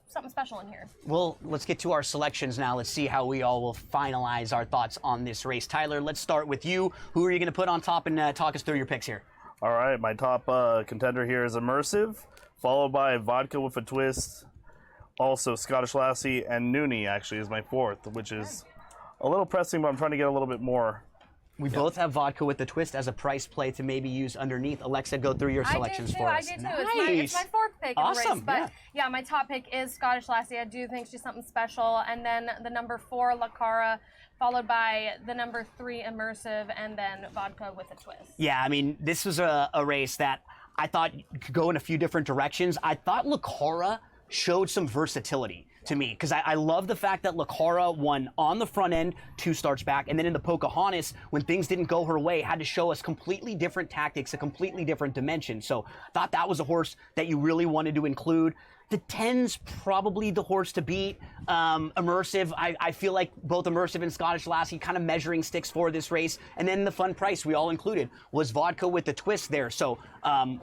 something special in here. Well, let's get to our selections now. Let's see how we all will finalize our thoughts on this race. Tyler, let's start with you. Who are you going to put on top and talk us through your picks here? All right, my top contender here is Immersive, followed by Vodka with a Twist, also Scottish Lassie, and Noonie actually is my 4th, which is a little pressing, but I'm trying to get a little bit more. We both have Vodka with the Twist as a price play to maybe use underneath. Alexa, go through your selections for us. I do too. Nice. It's my 4th pick in the race. Awesome, But yeah, my top pick is Scottish Lassie. I do think she's something special. And then the number 4, La Cara, followed by the number 3, Immersive, and then Vodka with a Twist. Yeah, I mean, this was a race that I thought could go in a few different directions. I thought La Cara showed some versatility to me, because I love the fact that La Cara won on the front end, 2 starts back, and then in the Pocahontas, when things didn't go her way, had to show us completely different tactics, a completely different dimension. So I thought that was a horse that you really wanted to include. The 10's probably the horse to beat. Immersive, I feel like both Immersive and Scottish Lassie kind of measuring sticks for this race. And then the fun price we all included was Vodka with the Twist there. So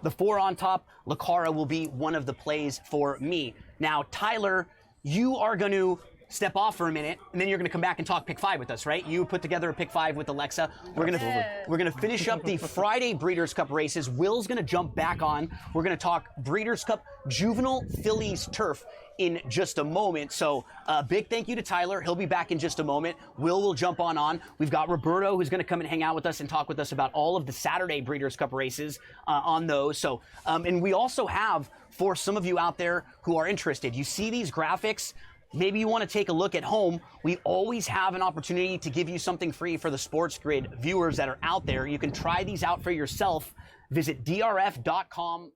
the 4 on top, La Cara will be one of the plays for me. Now, Tyler, you are going to step off for a minute, and then you're going to come back and talk pick 5 with us, right? You put together a pick 5 with Alexa. We're going to finish up the Friday Breeders' Cup races. Will's going to jump back on. We're going to talk Breeders' Cup Juvenile Fillies Turf in just a moment. So big thank you to Tyler. He'll be back in just a moment. Will jump on. We've got Roberto, who's going to come and hang out with us and talk with us about all of the Saturday Breeders' Cup races on those. So, and we also have, for some of you out there who are interested, you see these graphics, maybe you want to take a look at home. We always have an opportunity to give you something free for the SportsGrid viewers that are out there. You can try these out for yourself. Visit drf.com.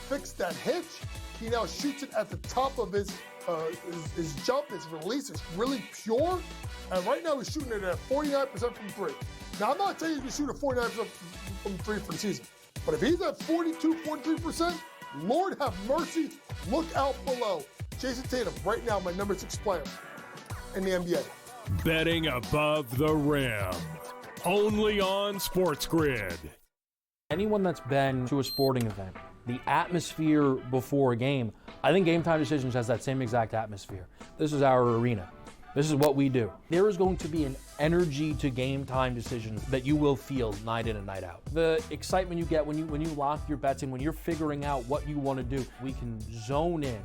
Fixed that hitch. He now shoots it at the top of his jump. His release is really pure. And right now he's shooting it at 49% from 3. Now, I'm not saying he's going to shoot at 49% from 3 for the season. But if he's at 42, 43%, Lord have mercy, look out below. Jason Tatum, right now, my number 6 player in the NBA. Betting above the rim. Only on SportsGrid. Anyone that's been to a sporting event, the atmosphere before a game, I think Game Time Decisions has that same exact atmosphere. This is our arena. This is what we do. There is going to be an energy to Game Time Decisions that you will feel night in and night out. The excitement you get when you lock your bets in, when you're figuring out what you want to do, we can zone in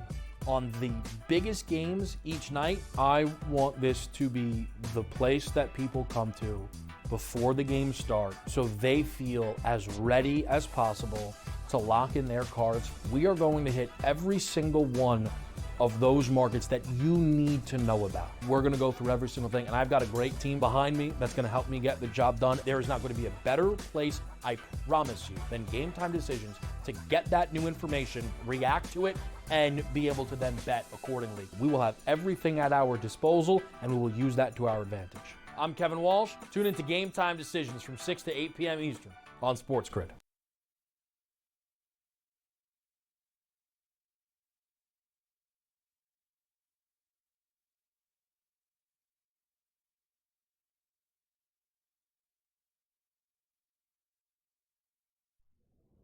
on the biggest games each night. I want this to be the place that people come to before the games start so they feel as ready as possible to lock in their cards. We are going to hit every single one of those markets that you need to know about. We're gonna go through every single thing, and I've got a great team behind me that's gonna help me get the job done. There is not gonna be a better place, I promise you, than Game Time Decisions to get that new information, react to it, and be able to then bet accordingly. We will have everything at our disposal, and we will use that to our advantage. I'm Kevin Walsh. Tune into Game Time Decisions from 6 to 8 p.m. Eastern on SportsGrid.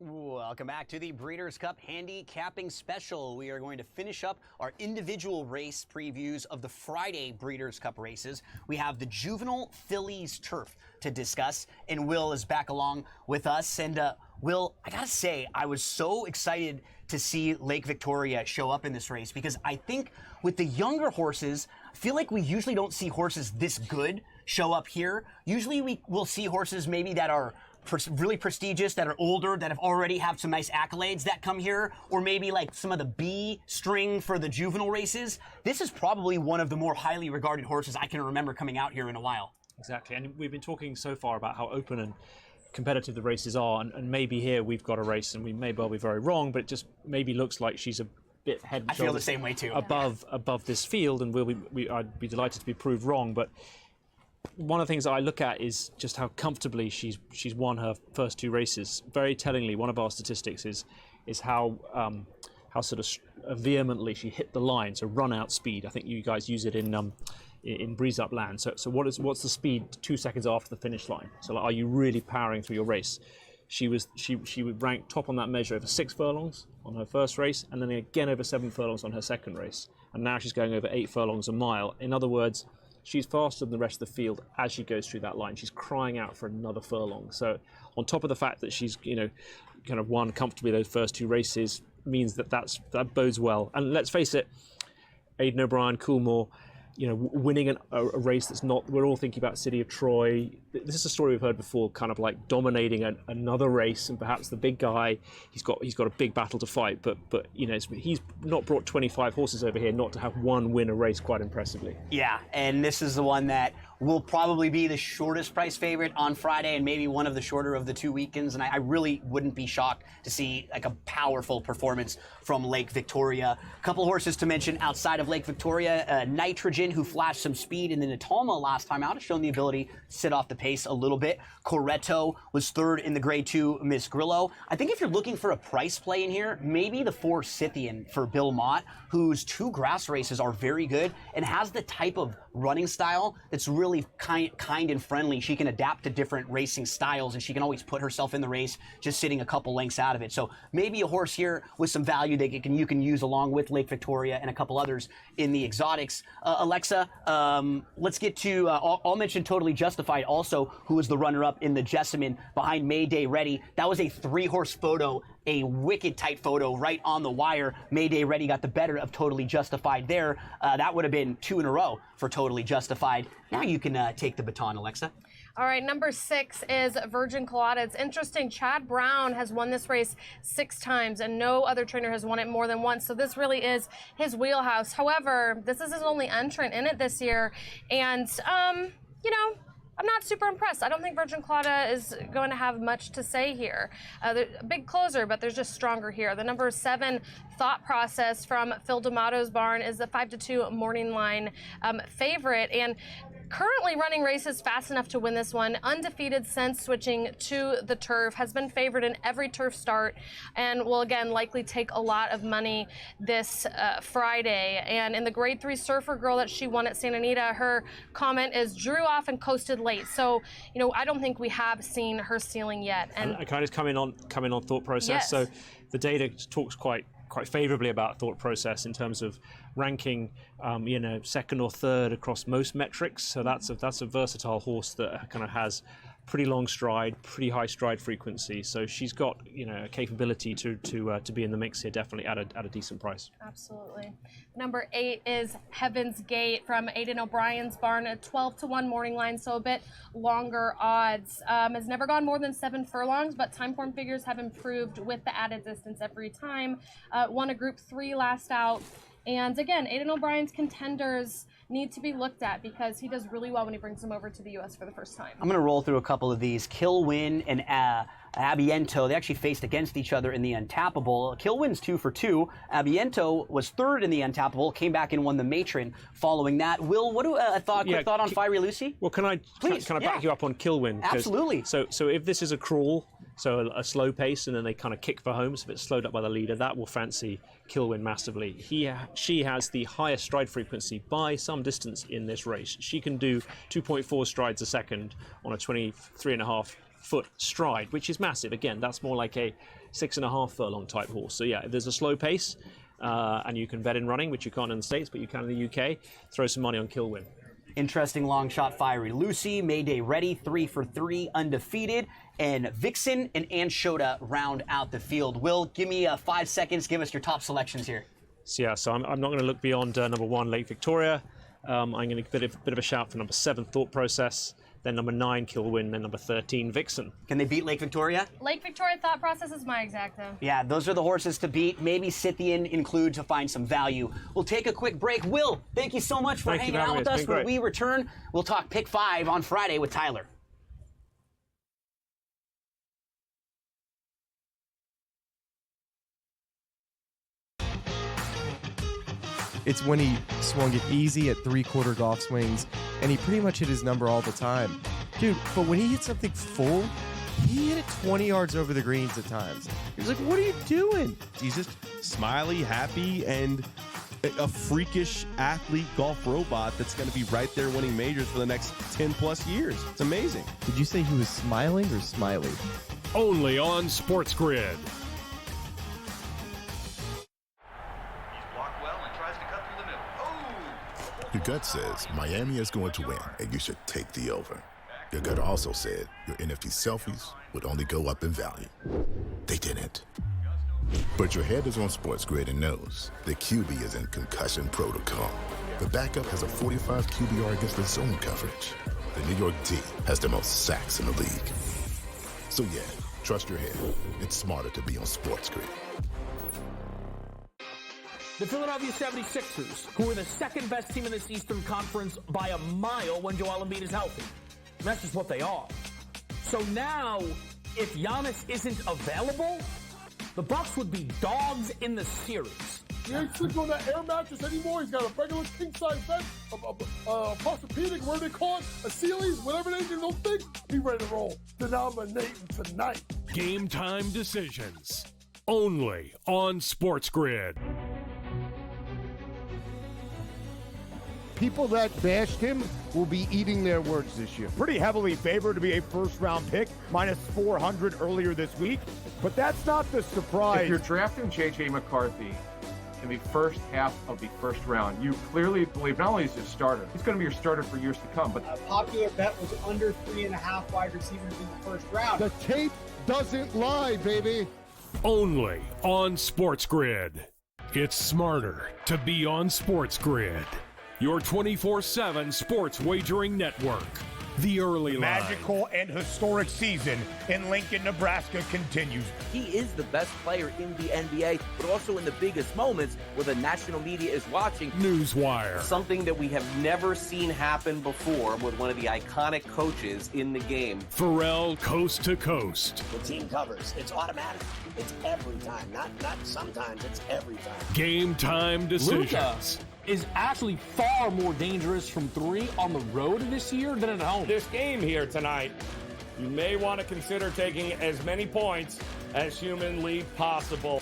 Welcome back to the Breeders' Cup Handicapping Special. We are going to finish up our individual race previews of the Friday Breeders' Cup races. We have the Juvenile Fillies Turf to discuss, and Will is back along with us. And Will, I gotta say, I was so excited to see Lake Victoria show up in this race because I think with the younger horses, I feel like we usually don't see horses this good show up here. Usually we will see horses maybe that are really prestigious, that are older, that have already have some nice accolades that come here, or maybe like some of the B string for the juvenile races. This is probably one of the more highly regarded horses I can remember coming out here in a while. Exactly, and we've been talking so far about how open and competitive the races are, and maybe here we've got a race, and we may well be very wrong, but it just maybe looks like she's a bit head and I feel shoulders the same way too. above this field, and I'd be delighted to be proved wrong, but one of the things that I look at is just how comfortably she's won her first 2 races. Very tellingly, one of our statistics is how sort of vehemently she hit the line. So run out speed. I think you guys use it in breeze up land. So what's the speed 2 seconds after the finish line? So like, are you really powering through your race? She would rank top on that measure over 6 furlongs on her first race, and then again over 7 furlongs on her second race. And now she's going over 8 furlongs a mile. In other words, she's faster than the rest of the field as she goes through that line. She's crying out for another furlong. So on top of the fact that she's, kind of won comfortably those first 2 races, means that bodes well. And let's face it, Aidan O'Brien, Coolmore, winning a race that's not, we're all thinking about City of Troy. This is a story we've heard before, kind of like dominating another race, and perhaps the big guy, he's got a big battle to fight, but he's not brought 25 horses over here not to have one win a race quite impressively. Yeah, and this is the one that will probably be the shortest price favorite on Friday, and maybe one of the shorter of the 2 weekends, and I really wouldn't be shocked to see like a powerful performance from Lake Victoria. A couple horses to mention outside of Lake Victoria, Nitrogen, who flashed some speed in the Natalma last time out, has shown the ability to sit off the pace a little bit. Coretto was 3rd in the Grade 2 Miss Grillo. I think if you're looking for a price play in here, maybe the 4 Scythian for Bill Mott, whose 2 grass races are very good and has the type of running style that's really kind and friendly. She can adapt to different racing styles, and she can always put herself in the race just sitting a couple lengths out of it. So maybe a horse here with some value that you can use along with Lake Victoria and a couple others in the exotics. Alexa, let's get to, I'll mention Totally Justified also, who was the runner-up in the Jessamine behind Mayday Ready. That was a 3-horse photo, a wicked tight photo right on the wire. Mayday Ready got the better of Totally Justified there. That would have been 2 in a row for Totally Justified. Now you can take the baton, Alexa. All right, number 6 is Virgin Colada. It's interesting. Chad Brown has won this race 6 times, and no other trainer has won it more than once. So this really is his wheelhouse. However, this is his only entrant in it this year, and I'm not super impressed. I don't think Virgin Colada is going to have much to say here. They're a big closer, but they're just stronger here. The number 7 Thought Process from Phil D'Amato's barn is the 5-2 morning line favorite, and currently running races fast enough to win this one, undefeated since switching to the turf, has been favored in every turf start, and will again likely take a lot of money this Friday. And in the grade 3 surfer girl that she won at Santa Anita, her comment is drew off and coasted late. So, I don't think we have seen her ceiling yet. And I kind of come in on thought process. Yes. So the data talks quite favorably about thought process in terms of ranking, second or third across most metrics. So that's a versatile horse that kind of has pretty long stride, pretty high stride frequency. So she's got a capability to be in the mix here, definitely at a decent price. Absolutely. Number 8 is Heaven's Gate from Aidan O'Brien's barn, a 12-1 morning line, so a bit longer odds. Has never gone more than 7 furlongs, but time form figures have improved with the added distance every time. Won a Group 3 last out. And again, Aidan O'Brien's contenders need to be looked at because he does really well when he brings them over to the U.S. for the first time. I'm going to roll through a couple of these. Kilwin and Abiento, they actually faced against each other in the Untappable. Kilwin's 2 for 2. Abiento was 3rd in the Untappable, came back and won the Matron following that. Will, what do quick thought on Fiery Lucy? Well, can I back you up on Kilwin? Absolutely. So if this is a crawl, so a slow pace, and then they kind of kick for home, so if it's slowed up by the leader, that will fancy Kilwin massively. She has the highest stride frequency by some distance in this race. She can do 2.4 strides a second on a 23.5 foot stride, which is massive. Again, that's more like a 6.5 furlong type horse. So yeah, if there's a slow pace, and you can bet in running, which you can't in the States, but you can in the UK, throw some money on Kilwin. Interesting long shot, Fiery Lucy, Mayday ready, 3 for 3, undefeated. And Vixen and Anshota round out the field. Will, give me 5 seconds. Give us your top selections here. So I'm not going to look beyond number 1, Lake Victoria. I'm going to give a bit of a shout for number 7, Thought Process. Then number 9, Kilwin. Then number 13, Vixen. Can they beat Lake Victoria? Lake Victoria Thought Process is my exacta. Yeah, those are the horses to beat. Maybe Scythian include to find some value. We'll take a quick break. Will, thank you so much for hanging out with us. When we return, we'll talk Pick 5 on Friday with Tyler. It's when he swung it easy at 3/4 golf swings, and he pretty much hit his number all the time. Dude, but when he hit something full, he hit it 20 yards over the greens at times. He was like, what are you doing? He's just smiley, happy, and a freakish athlete golf robot that's going to be right there winning majors for the next 10 plus years. It's amazing. Did you say he was smiling or smiley? Only on SportsGrid. Your gut says Miami is going to win, and you should take the over. Your gut also said your NFT selfies would only go up in value. They didn't. But your head is on SportsGrid and knows the QB is in concussion protocol. The backup has a 45 QBR against the zone coverage. The New York D has the most sacks in the league. So yeah, trust your head. It's smarter to be on SportsGrid. The Philadelphia 76ers, who are the second best team in this Eastern Conference by a mile when Joel Embiid is healthy. And that's just what they are. So now, if Giannis isn't available, the Bucks would be dogs in the series. He ain't sleeping on that air mattress anymore. He's got a regular king-size bed, a posturepedic, what do they call it? A Sealy's, whatever they do, those things. He ready to roll. Denominating tonight. Game time decisions. Only on SportsGrid. People that bashed him will be eating their words this year. Pretty heavily favored to be a first-round pick, minus 400 earlier this week. But that's not the surprise. If you're drafting J.J. McCarthy in the first half of the first round, you clearly believe not only is he a starter, he's going to be your starter for years to come. But a popular bet was under 3.5 wide receivers in the first round. The tape doesn't lie, baby. Only on SportsGrid. It's smarter to be on SportsGrid. Your 24/7 sports wagering network. The early line. Magical and historic season in Lincoln, Nebraska continues. He is the best player in the NBA, but also in the biggest moments where the national media is watching. Newswire. Something that we have never seen happen before with one of the iconic coaches in the game. Pharrell, coast to coast. The team covers. It's automatic. It's every time. Not sometimes. It's every time. Game time decisions. Luka is actually far more dangerous from 3 on the road this year than at home. This game here tonight, you may want to consider taking as many points as humanly possible.